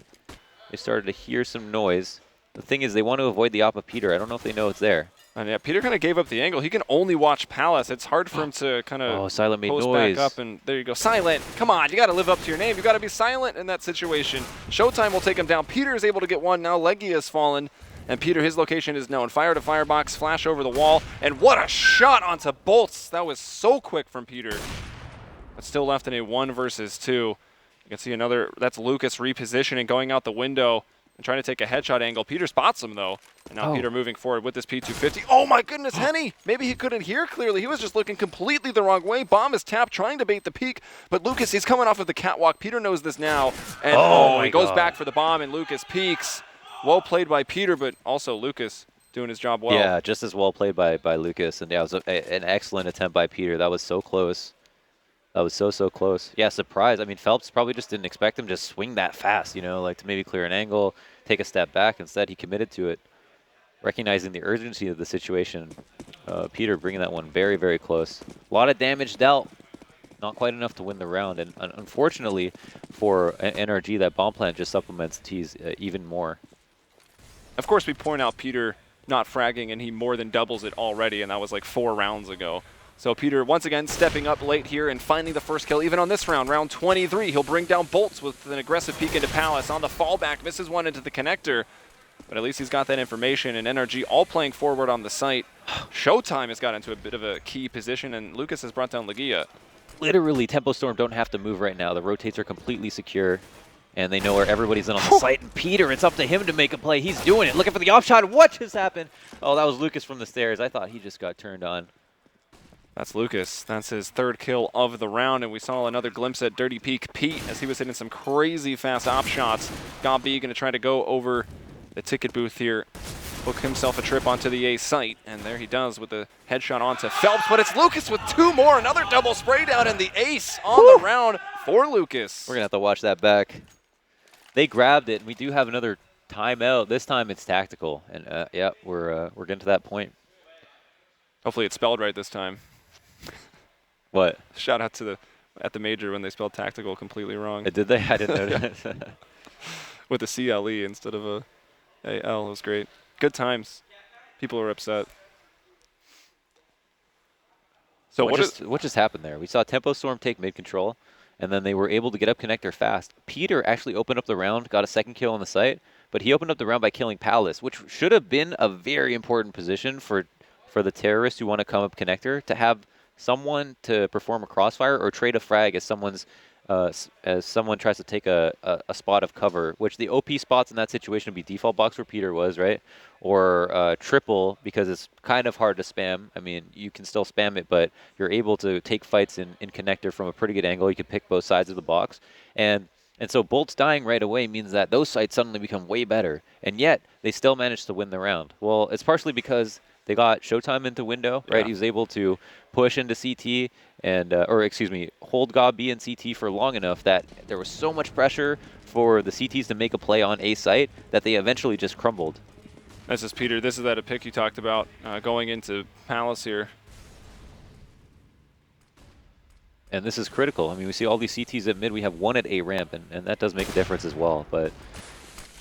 They started to hear some noise. The thing is, they want to avoid the op of Peter. I don't know if they know it's there. And yeah, Peter kind of gave up the angle. He can only watch Palace. It's hard for him to kind of Silent made post noise. back up. And there you go. Silent. Come on. You got to live up to your name. You got to be silent in that situation. Showtime will take him down. Peter is able to get one. Now Leia has fallen. And Peter, his location is known. Fire to firebox, flash over the wall. And what a shot onto Bolts. That was so quick from Peter. But still left in a 1 versus 2. You can see another. That's Lucas repositioning, going out the window and trying to take a headshot angle. Peter spots him, though. And now Peter moving forward with this P250. Oh, my goodness, Henny. Maybe he couldn't hear clearly. He was just looking completely the wrong way. Bomb is tapped, trying to bait the peak. But Lucas, he's coming off of the catwalk. Peter knows this now. And he goes back for the bomb, and Lucas peaks. Well played by Peter, but also Lucas doing his job well. Yeah, just as well played by Lucas. And yeah, it was an excellent attempt by Peter. That was so close. That was so close. Yeah, surprise. I mean, Phelps probably just didn't expect him to swing that fast, you know, like to maybe clear an angle, take a step back. Instead, he committed to it, recognizing the urgency of the situation. Peter bringing that one very, very close. A lot of damage dealt. Not quite enough to win the round. And unfortunately for NRG, that bomb plant just supplements T's even more. Of course, we point out Peter not fragging, and he more than doubles it already, and that was like 4 rounds ago. So Peter, once again, stepping up late here and finding the first kill, even on this round, round 23. He'll bring down Bolts with an aggressive peek into Palace. On the fallback, misses one into the connector. But at least he's got that information, and NRG all playing forward on the site. Showtime has got into a bit of a key position, and Lucas has brought down Leia. Literally, Tempo Storm don't have to move right now. The rotates are completely secure, and they know where everybody's in on the site. And Peter, it's up to him to make a play. He's doing it. Looking for the off shot. What just happened? Oh, that was Lucas from the stairs. I thought he just got turned on. That's Lucas. That's his 3rd kill of the round, and we saw another glimpse at Dirty Peak Pete as he was hitting some crazy fast op shots. Gobby going to try to go over the ticket booth here, book himself a trip onto the A site, and there he does with the headshot onto Phelps, but it's Lucas with 2 more. Another double spray down, and the ace on the round for Lucas. We're going to have to watch that back. They grabbed it, and we do have another timeout. This time it's tactical, and yeah, we're getting to that point. Hopefully it's spelled right this time. What? Shout out to at the major when they spelled tactical completely wrong. Did they? I didn't know that. With a CLE instead of a AL. It was great. Good times. People are upset. So what just happened there? We saw Tempo Storm take mid control, and then they were able to get up connector fast. Peter actually opened up the round, got a 2nd kill on the site, but he opened up the round by killing Palace, which should have been a very important position for the terrorists who want to come up connector, to have someone to perform a crossfire or trade a frag as someone tries to take a spot of cover, which the OP spots in that situation would be default box where Peter was, right? Or triple, because it's kind of hard to spam. I mean, you can still spam it, but you're able to take fights in connector from a pretty good angle. You can pick both sides of the box. And so Bolts dying right away means that those sites suddenly become way better. And yet, they still managed to win the round. Well, it's partially because they got Showtime into window, right? He was able to push into CT and, hold Gob B and CT for long enough that there was so much pressure for the CTs to make a play on A site that they eventually just crumbled. This is Peter. This is that pick you talked about going into Palace here. And this is critical. I mean, we see all these CTs at mid. We have 1 at A ramp, and that does make a difference as well. But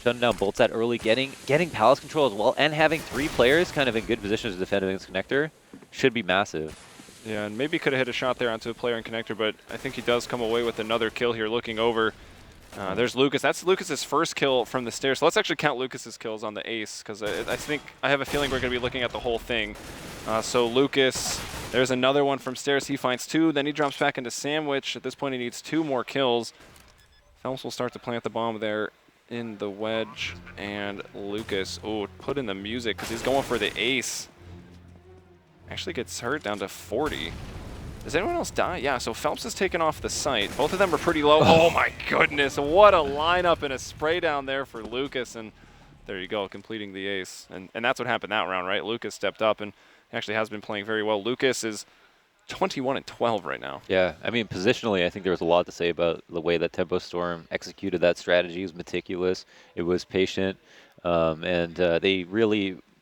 shutting down Bolts that early, getting Palace control as well, and having 3 players kind of in good positions to defend against connector should be massive. Yeah, and maybe could have hit a shot there onto a player in connector, but I think he does come away with another kill here looking over. There's Lucas. That's Lucas's first kill from the stairs. So let's actually count Lucas's kills on the ace, because I have a feeling we're going to be looking at the whole thing. So Lucas There's another one from Stairs. He finds 2. Then he jumps back into Sandwich. At this point, he needs 2 more kills. Phelps will start to plant the bomb there in the wedge. And Lucas, put in the music because he's going for the ace. Actually gets hurt down to 40. Does anyone else die? Yeah, so Phelps is taken off the site. Both of them are pretty low. Oh my goodness, what a lineup and a spray down there for Lucas. And there you go, completing the ace. And that's what happened that round, right? Lucas stepped up and actually has been playing very well. Lucas is 21-12 right now. Yeah, I mean, positionally, I think there was a lot to say about the way that Tempo Storm executed that strategy. It was meticulous. It was patient. And they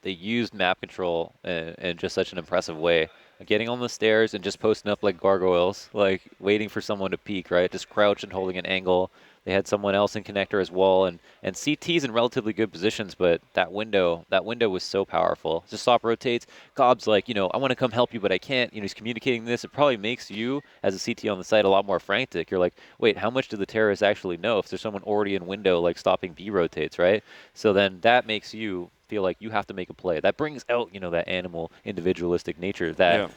used map control in just such an impressive way. Getting on the stairs and just posting up like gargoyles, like waiting for someone to peek, right? Just crouch and holding an angle. They had someone else in connector as well, and CT's in relatively good positions, but that window was so powerful. Just stop rotates. Gob's like, I want to come help you, but I can't. He's communicating this. It probably makes you, as a CT on the site, a lot more frantic. You're like, wait, how much do the terrorists actually know if there's someone already in window, like stopping B rotates, right? So then that makes you feel like you have to make a play. That brings out, that animal individualistic nature that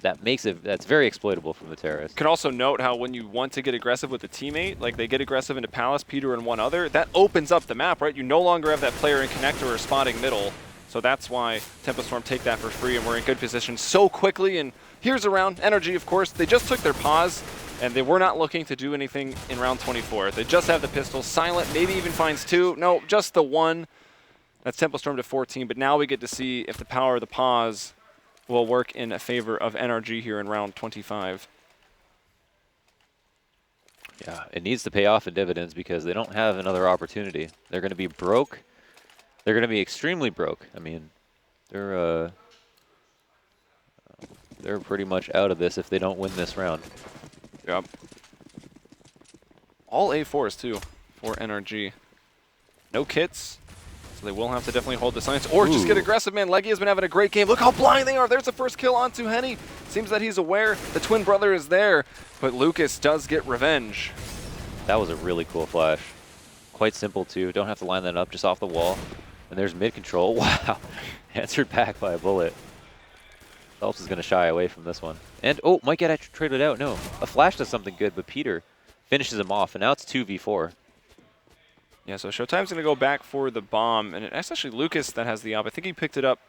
that makes it, that's very exploitable from the terrorists. Can also note how when you want to get aggressive with a teammate, like they get aggressive into Palace, Peter, and one other, that opens up the map, right? You no longer have that player in connector or spotting middle. So that's why Tempo Storm take that for free, and we're in good position so quickly. And here's a round. NRG, of course, they just took their pause, and they were not looking to do anything in round 24. They just have the pistol. Silent maybe even finds 2. No, just the 1. That's Tempo Storm to 14, but now we get to see if the power of the pause will work in favor of NRG here in round 25. Yeah, it needs to pay off in dividends because they don't have another opportunity. They're going to be broke. They're going to be extremely broke. I mean, they're pretty much out of this if they don't win this round. Yep. All A4s too for NRG. No kits. So they will have to definitely hold the science or just get aggressive, man. Leggy has been having a great game. Look how blind they are. There's the first kill onto Henny. Seems that he's aware the twin brother is there, but Lucas does get revenge. That was a really cool flash. Quite simple, too. Don't have to line that up, just off the wall. And there's mid control. Wow. Answered back by a bullet. Phelps is going to shy away from this one. And, might get traded out. No, a flash does something good, but Peter finishes him off, and now it's 2v4. Yeah, so Showtime's going to go back for the bomb, and it's actually Lucas that has the op. I think he picked it up,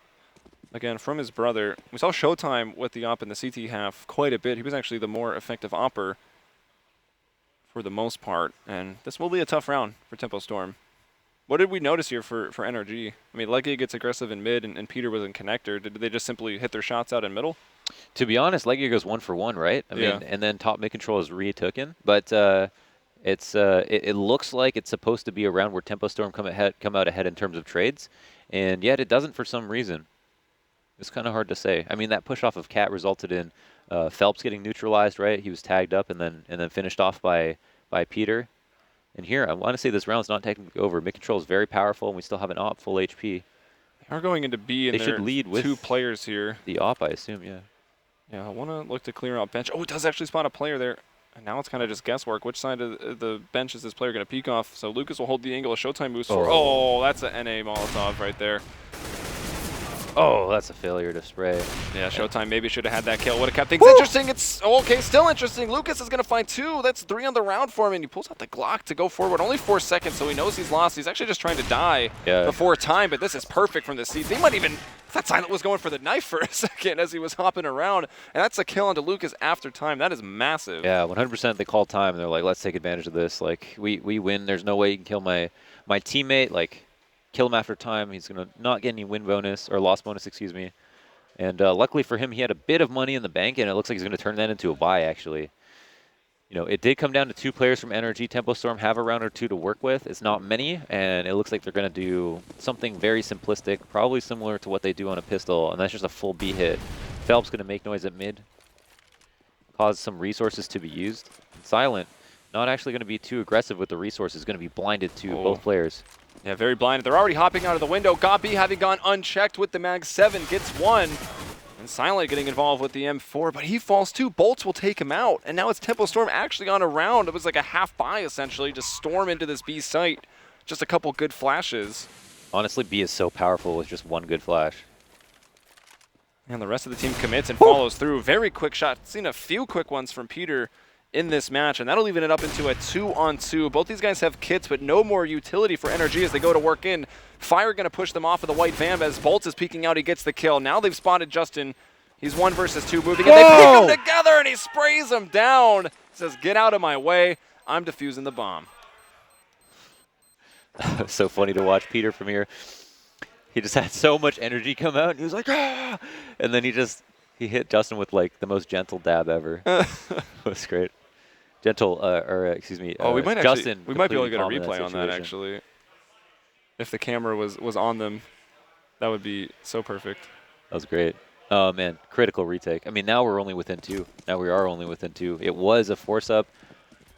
again, from his brother. We saw Showtime with the op in the CT half quite a bit. He was actually the more effective opper for the most part, and this will be a tough round for Tempo Storm. What did we notice here for NRG? I mean, Leggy gets aggressive in mid, and Peter was in connector. Did they just simply hit their shots out in middle? To be honest, Leggy goes 1 for 1, right? I mean, and then top mid control is retooken, but it looks like it's supposed to be a round where Tempo Storm come out ahead in terms of trades, and yet it doesn't for some reason. It's kind of hard to say. I mean, that push off of Cat resulted in Phelps getting neutralized, right? He was tagged up and then finished off by Peter. And here, I want to say this round's not technically over. Mid control is very powerful, and we still have an op full HP. They are going into B, and they should lead with 2 players here. The op, I assume, yeah. Yeah, I want to look to clear out bench. Oh, it does actually spot a player there. And now it's kind of just guesswork. Which side of the bench is this player going to peek off? So Lucas will hold the angle. A Showtime boost for. Oh, that's an NA Molotov right there. Oh, that's a failure to spray. Yeah, Showtime maybe should have had that kill. Would have kept things interesting. It's okay, still interesting. Lucas is going to find 2. That's 3 on the round for him, and he pulls out the Glock to go forward. Only 4 seconds, so he knows he's lost. He's actually just trying to die before time, but this is perfect from the seat. They might even. That Silent was going for the knife for a second as he was hopping around, and that's a kill onto Lucas after time. That is massive. Yeah, 100% they call time, and they're like, let's take advantage of this. Like, we win. There's no way you can kill my teammate. Like, kill him after time. He's going to not get any win bonus, or loss bonus, excuse me. And luckily for him, he had a bit of money in the bank, and it looks like he's going to turn that into a buy, actually. It did come down to 2 players from NRG. Tempo Storm have a round or 2 to work with. It's not many, and it looks like they're going to do something very simplistic, probably similar to what they do on a pistol, and that's just a full B hit. Phelps going to make noise at mid, cause some resources to be used. And Silent, not actually going to be too aggressive with the resources, going to be blinded to both players. Yeah, very blinded. They're already hopping out of the window. Gabi, having gone unchecked with the Mag 7, gets 1. And Silent getting involved with the M4, but he falls too. Bolts will take him out. And now it's Tempo Storm actually on a round. It was like a half buy, essentially, to storm into this B site. Just a couple good flashes. Honestly, B is so powerful with just 1 good flash. And the rest of the team commits and follows through. Very quick shot. Seen a few quick ones from Peter in this match, and that'll even it up into a 2-on-2. Both these guys have kits, but no more utility for NRG as they go to work in. Fire going to push them off of the white van as Bolts is peeking out. He gets the kill. Now they've spotted Justin. He's 1 versus 2 moving, and they pick him together, and he sprays him down. Says, get out of my way. I'm defusing the bomb. So funny to watch Peter from here. He just had so much energy come out, and he was like, ah! And then he hit Justin with like the most gentle dab ever. It was great. Gentle, excuse me. Oh, we might Justin. Actually, we might be able to get a replay on that actually. If the camera was on them, that would be so perfect. That was great. Oh man, critical retake. I mean, now we're only within 2. Now we are only within 2. It was a force up.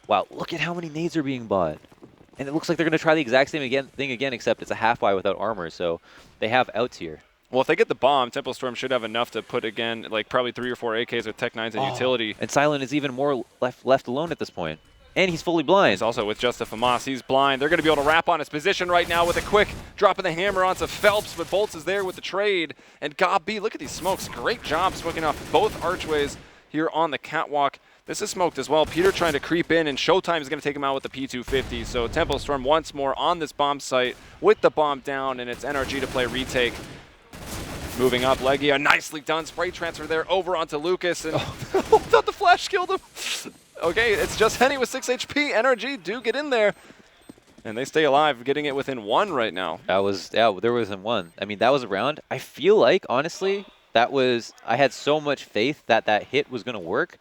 Wow, look at how many nades are being bought. And it looks like they're going to try the exact same thing again, except it's a half buy without armor, so they have outs here. Well, if they get the bomb, Temple Storm should have enough to put, again, like probably 3 or 4 AKs with Tech 9s and utility. And Silent is even more left alone at this point. And he's fully blind. He's also with Just a Famas. He's blind. They're going to be able to wrap on his position right now with a quick drop of the hammer onto Phelps, but Bolts is there with the trade. And Gob B, look at these smokes. Great job smoking off both archways here on the catwalk. This is smoked as well. Peter trying to creep in, and Showtime is going to take him out with the P250. So Temple Storm once more on this bomb site with the bomb down, and it's NRG to play retake. Moving up, Leia, nicely done. Spray transfer there over onto Lucas, and thought the flash killed him. Okay, it's just Henny with 6 HP. NRG do get in there, and they stay alive, getting it within 1 right now. There was in 1. I mean, that was a round. I feel like, honestly, I had so much faith that that hit was going to work.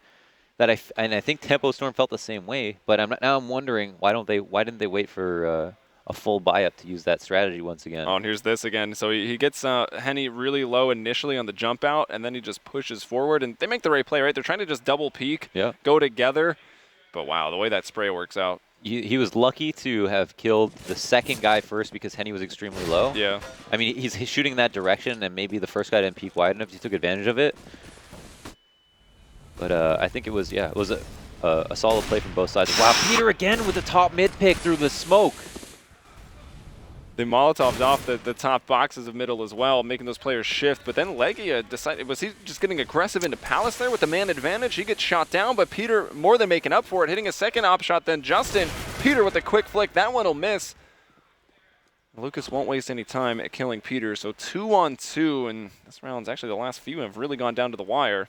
And I think Tempo Storm felt the same way, but now I'm wondering why didn't they wait for a full buy-up to use that strategy once again? Oh, and here's this again. So he gets Henny really low initially on the jump out, and then he just pushes forward, and they make the right play, right? They're trying to just double peek, go together, but wow, the way that spray works out. He was lucky to have killed the second guy first because Henny was extremely low. Yeah. I mean, he's shooting that direction, and maybe the first guy didn't peek wide enough. He took advantage of it. But I think it was a solid play from both sides. Wow, Peter again with the top mid pick through the smoke. They Molotoved off the top boxes of middle as well, making those players shift. But then Legia decided, was he just getting aggressive into Palace there with the man advantage? He gets shot down, but Peter more than making up for it, hitting a second op shot than Justin. Peter with a quick flick, that one will miss. Lucas won't waste any time at killing Peter, so 2-on-2, and this round's actually the last few have really gone down to the wire.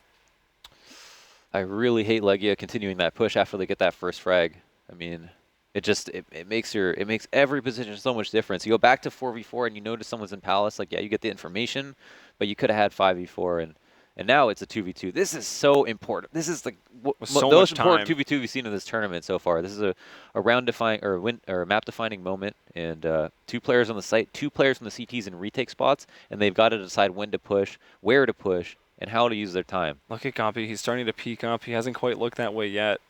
I really hate Legia continuing that push after they get that first frag. I mean, it makes every position so much difference. You go back to 4v4 and you notice someone's in Palace, like, yeah, you get the information, but you could have had 5v4, and now it's a 2v2. This is so important. This is the most important 2v2 we've seen in this tournament so far. This is a round-defining or map-defining moment, and 2 players on the site, 2 players from the CTs in retake spots, and they've got to decide when to push, where to push, and how to use their time. Look at Gompy. He's starting to peek up. He hasn't quite looked that way yet,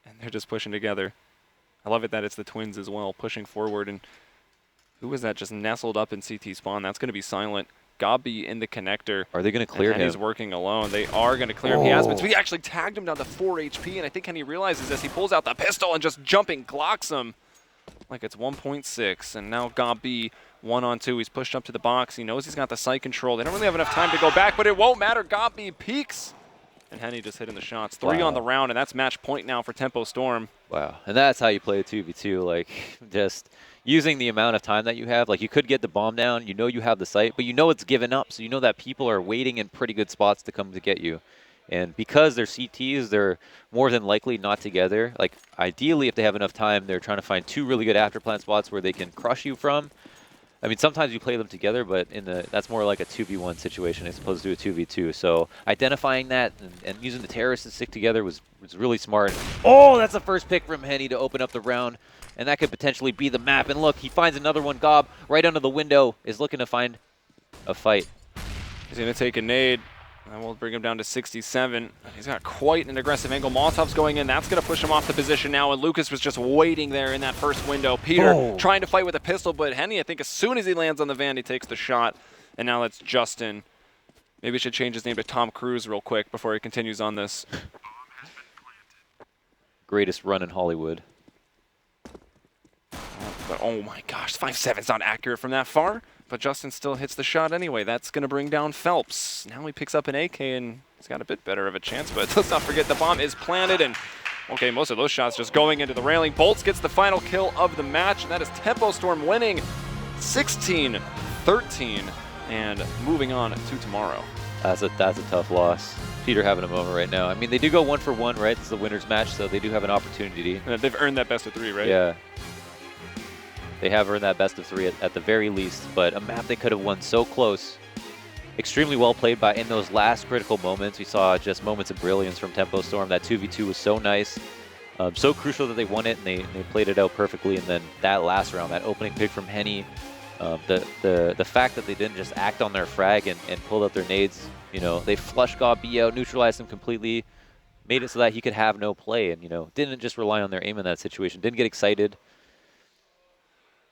and they're just pushing together. I love it that it's the twins as well, pushing forward. And who was that just nestled up in CT spawn? That's going to be Silent. Gobby in the connector. Are they going to clear him? He's working alone. They are going to clear him. He has been. So he actually tagged him down to 4 HP, and I think Henny realizes this. He pulls out the pistol and just jumping Glocks him like it's 1.6. And now Gobby 1-on-2. He's pushed up to the box. He knows he's got the sight control. They don't really have enough time to go back, but it won't matter. Gobby peeks. And Henny just hitting the shots. 3 on the round, and that's match point now for Tempo Storm. Wow. And that's how you play a 2v2. Like, just using the amount of time that you have. Like, you could get the bomb down. You know you have the sight, but you know it's given up. So you know that people are waiting in pretty good spots to come to get you. And because they're CTs, they're more than likely not together. Like, ideally, if they have enough time, they're trying to find 2 really good afterplan spots where they can crush you from. I mean, sometimes you play them together, but that's more like a 2v1 situation as opposed to a 2v2. So identifying that and using the terrorists to stick together was really smart. Oh, that's the first pick from Henny to open up the round, and that could potentially be the map. And look, he finds another one. Gob right under the window is looking to find a fight. He's going to take a nade. And we'll bring him down to 67. He's got quite an aggressive angle. Molotov's going in. That's going to push him off the position now. And Lucas was just waiting there in that first window. Peter trying to fight with a pistol, but Henny, I think as soon as he lands on the van, he takes the shot. And now that's Justin. Maybe he should change his name to Tom Cruise real quick before he continues on this. Greatest run in Hollywood. But oh my gosh, 5.7's not accurate from that far. but Justin still hits the shot anyway. That's going to bring down Phelps. Now he picks up an AK, and he's got a bit better of a chance, but let's not forget the bomb is planted, and okay, most of those shots just going into the railing. Bolts gets the final kill of the match, and that is Tempo Storm winning 16-13 and moving on to tomorrow. That's a tough loss. Peter having a moment right now. I mean, they do go 1 for 1, right? This is the winner's match, so they do have an opportunity. And they've earned that best of 3, right? Yeah. They have earned that best of 3 at the very least, but a map they could have won so close. Extremely well played by in those last critical moments. We saw just moments of brilliance from Tempo Storm. That 2v2 was so nice. So crucial that they won it, and they played it out perfectly. And then that last round, that opening pick from Henny, the fact that they didn't just act on their frag and pulled out their nades, you know, they flushed B out, neutralized him completely, made it so that he could have no play, and, you know, didn't just rely on their aim in that situation, didn't get excited.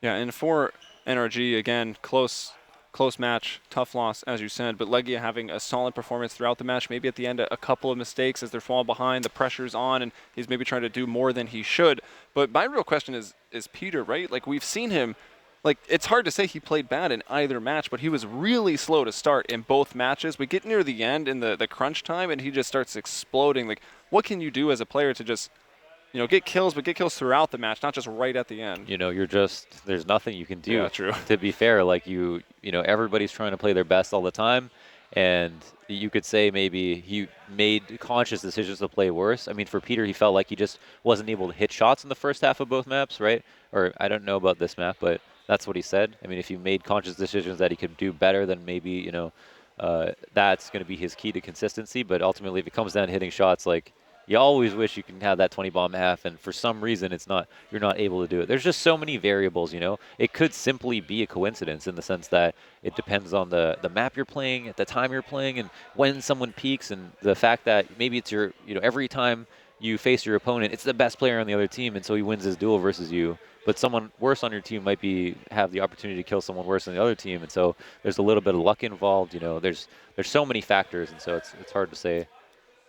Yeah, and for NRG, again, close match, tough loss, as you said, but Leia having a solid performance throughout the match, maybe at the end a couple of mistakes as they're falling behind, the pressure's on, and he's maybe trying to do more than he should. But my real question is Peter, right? Like, we've seen him, like, it's hard to say he played bad in either match, but he was really slow to start in both matches. We get near the end in the crunch time, and he just starts exploding. Like, what can you do as a player to just, you know, get kills, but get kills throughout the match, not just right at the end? You know, there's nothing you can do. Yeah, true. To be fair, like, you know, everybody's trying to play their best all the time, and you could say maybe he made conscious decisions to play worse. I mean, for Peter, he felt like he just wasn't able to hit shots in the first half of both maps, right? Or I don't know about this map, but that's what he said. I mean, if he made conscious decisions that he could do better, then maybe, you know, that's going to be his key to consistency. But ultimately, if it comes down to hitting shots, like, you always wish you can have that 20 bomb half, and for some reason you're not able to do it. There's just so many variables, you know. It could simply be a coincidence in the sense that it depends on the map you're playing, at the time you're playing, and when someone peaks, and the fact that maybe it's your, you know, every time you face your opponent, it's the best player on the other team, and so he wins his duel versus you. But someone worse on your team might have the opportunity to kill someone worse on the other team, and so there's a little bit of luck involved. You know, there's so many factors, and so it's hard to say.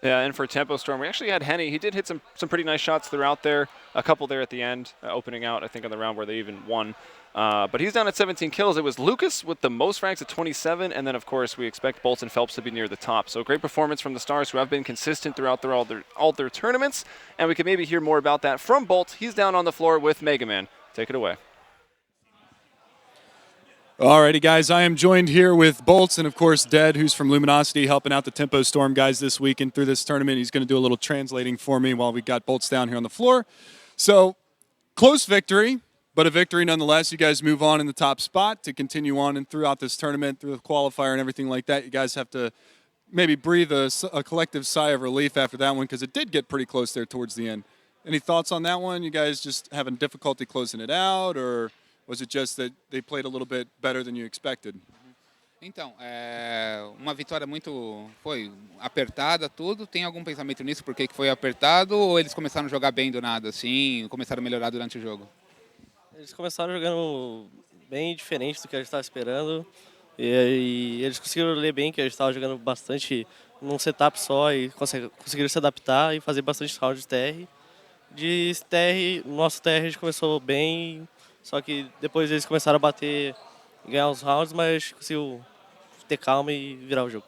Yeah, and for Tempo Storm, we actually had Henny. He did hit some pretty nice shots throughout there, a couple there at the end, opening out, I think, on the round where they even won. But he's down at 17 kills. It was Lucas with the most ranks at 27, and then, of course, we expect Bolts and Phelps to be near the top. So great performance from the Stars, who have been consistent throughout all their tournaments, and we can maybe hear more about that from Bolt. He's down on the floor with Mega Man. Take it away. Alrighty, guys, I am joined here with Bolts and, of course, Dead, who's from Luminosity, helping out the Tempo Storm guys this week and through this tournament. He's going to do a little translating for me while we got Bolts down here on the floor. So, close victory, but a victory nonetheless. You guys move on in the top spot to continue on and throughout this tournament, through the qualifier and everything like that. You guys have to maybe breathe a collective sigh of relief after that one, because it did get pretty close there towards the end. Any thoughts on that one? You guys just having difficulty closing it out, or was it just that they played a little bit better than you expected? Então, uma vitória foi apertada, tudo. Tem algum pensamento nisso, por que foi apertado, ou eles começaram a jogar bem do nada, assim, começaram a melhorar durante o jogo? Eles começaram jogando bem diferente do que a gente estava esperando, e eles conseguiram ler bem que a gente estava jogando bastante num setup só, e conseguiram se adaptar e fazer bastante round de TR. De TR, nosso TR a gente começou bem, só que depois eles começaram a bater e ganhar os rounds, mas conseguiu ter calma e virar o jogo.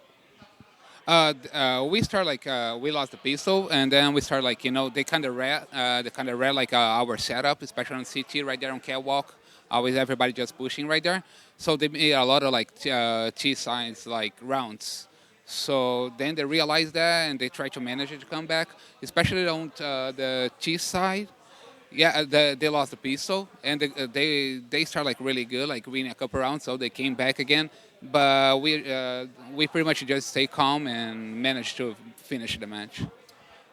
We start like we lost the pistol, and then we start like, you know, they kind of read like our setup, especially on CT right there on catwalk. Always everybody just pushing right there. So they made a lot of like T signs like rounds. So then they realized that, and they try to manage it to come back, especially on the T side. Yeah, they lost the pistol, and they start like really good, like winning a couple rounds, so they came back again. But we pretty much just stay calm and managed to finish the match.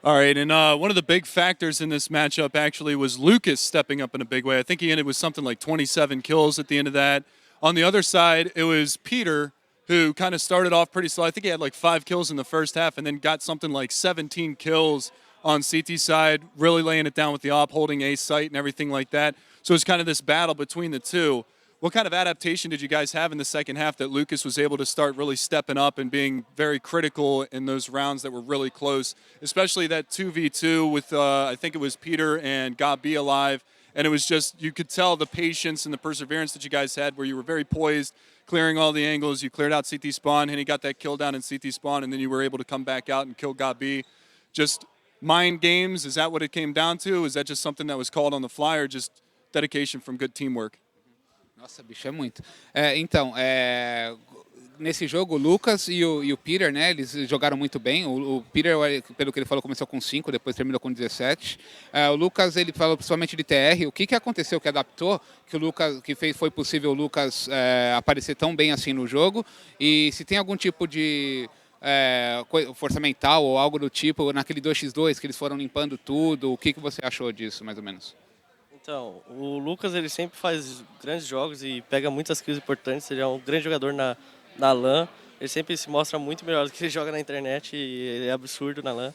All right, and one of the big factors in this matchup actually was Lucas stepping up in a big way. I think he ended with something like 27 kills at the end of that. On the other side, it was Peter, who kind of started off pretty slow. I think he had like 5 kills in the first half and then got something like 17 kills on CT side, really laying it down with the op, holding A site and everything like that. So it's kind of this battle between the two. What kind of adaptation did you guys have in the second half that Lucas was able to start really stepping up and being very critical in those rounds that were really close, especially that 2v2 with, I think it was Peter and Got B alive. And it was just, you could tell the patience and the perseverance that you guys had, where you were very poised, clearing all the angles. You cleared out CT spawn, and he got that kill down in CT spawn, and then you were able to come back out and kill God B. Just mind games, is that what it came down to? Is that just something that was called on the fly, or just dedication from good teamwork? Nossa, bicho, é muito. Nesse jogo, o Lucas e o Peter, né, eles jogaram muito bem. O Peter, pelo que ele falou, começou com 5, depois terminou com 17. O Lucas, ele falou principalmente de TR. O que aconteceu que adaptou, que o Lucas, foi possível o Lucas aparecer tão bem assim no jogo? E se tem algum tipo de força mental ou algo do tipo, naquele 2x2 que eles foram limpando tudo, o que você achou disso, mais ou menos? Então, o Lucas ele sempre faz grandes jogos e pega muitas kills importantes. Ele é um grande jogador na LAN. Ele sempre se mostra muito melhor do que ele joga na internet e ele é absurdo na LAN.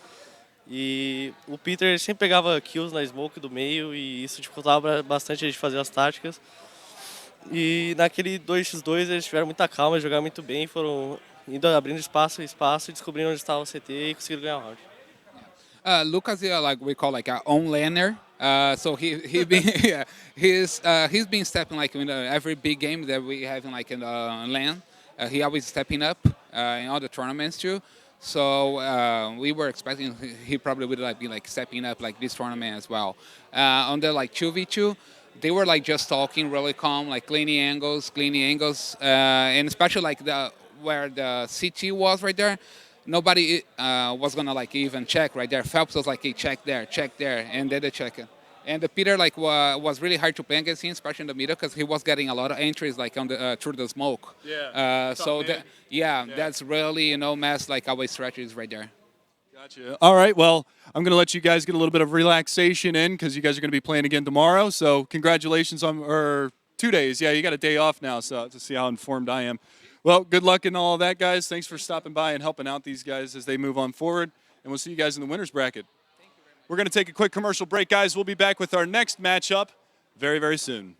E o Peter ele sempre pegava kills na smoke do meio e isso dificultava bastante a gente fazer as táticas. E naquele 2x2 eles tiveram muita calma, jogaram muito bem, foram indo abrindo espaço, descobrindo onde estava o CT e conseguiram ganhar o round. Lucas, like we call like our own laner. So he been he's been stepping like in every big game that we have in like in LAN. He always stepping up in all the tournaments too. So we were expecting he probably would like be like stepping up like this tournament as well. On the like 2v2, they were like just talking really calm, like cleaning angles, and especially like where the CT was right there. Nobody was gonna like even check right there. Phelps was like, hey, check there, and then they check it. And the Peter like was really hard to play against him, especially in the middle, because he was getting a lot of entries like on the through the smoke. Yeah. That's really mess like our strategies right there. Gotcha. All right. Well, I'm gonna let you guys get a little bit of relaxation in because you guys are gonna be playing again tomorrow. So congratulations on 2 days. Yeah, you got a day off now, so to see how informed I am. Well, good luck in all of that, guys. Thanks for stopping by and helping out these guys as they move on forward. And we'll see you guys in the winners bracket. We're going to take a quick commercial break, guys. We'll be back with our next matchup very, very soon.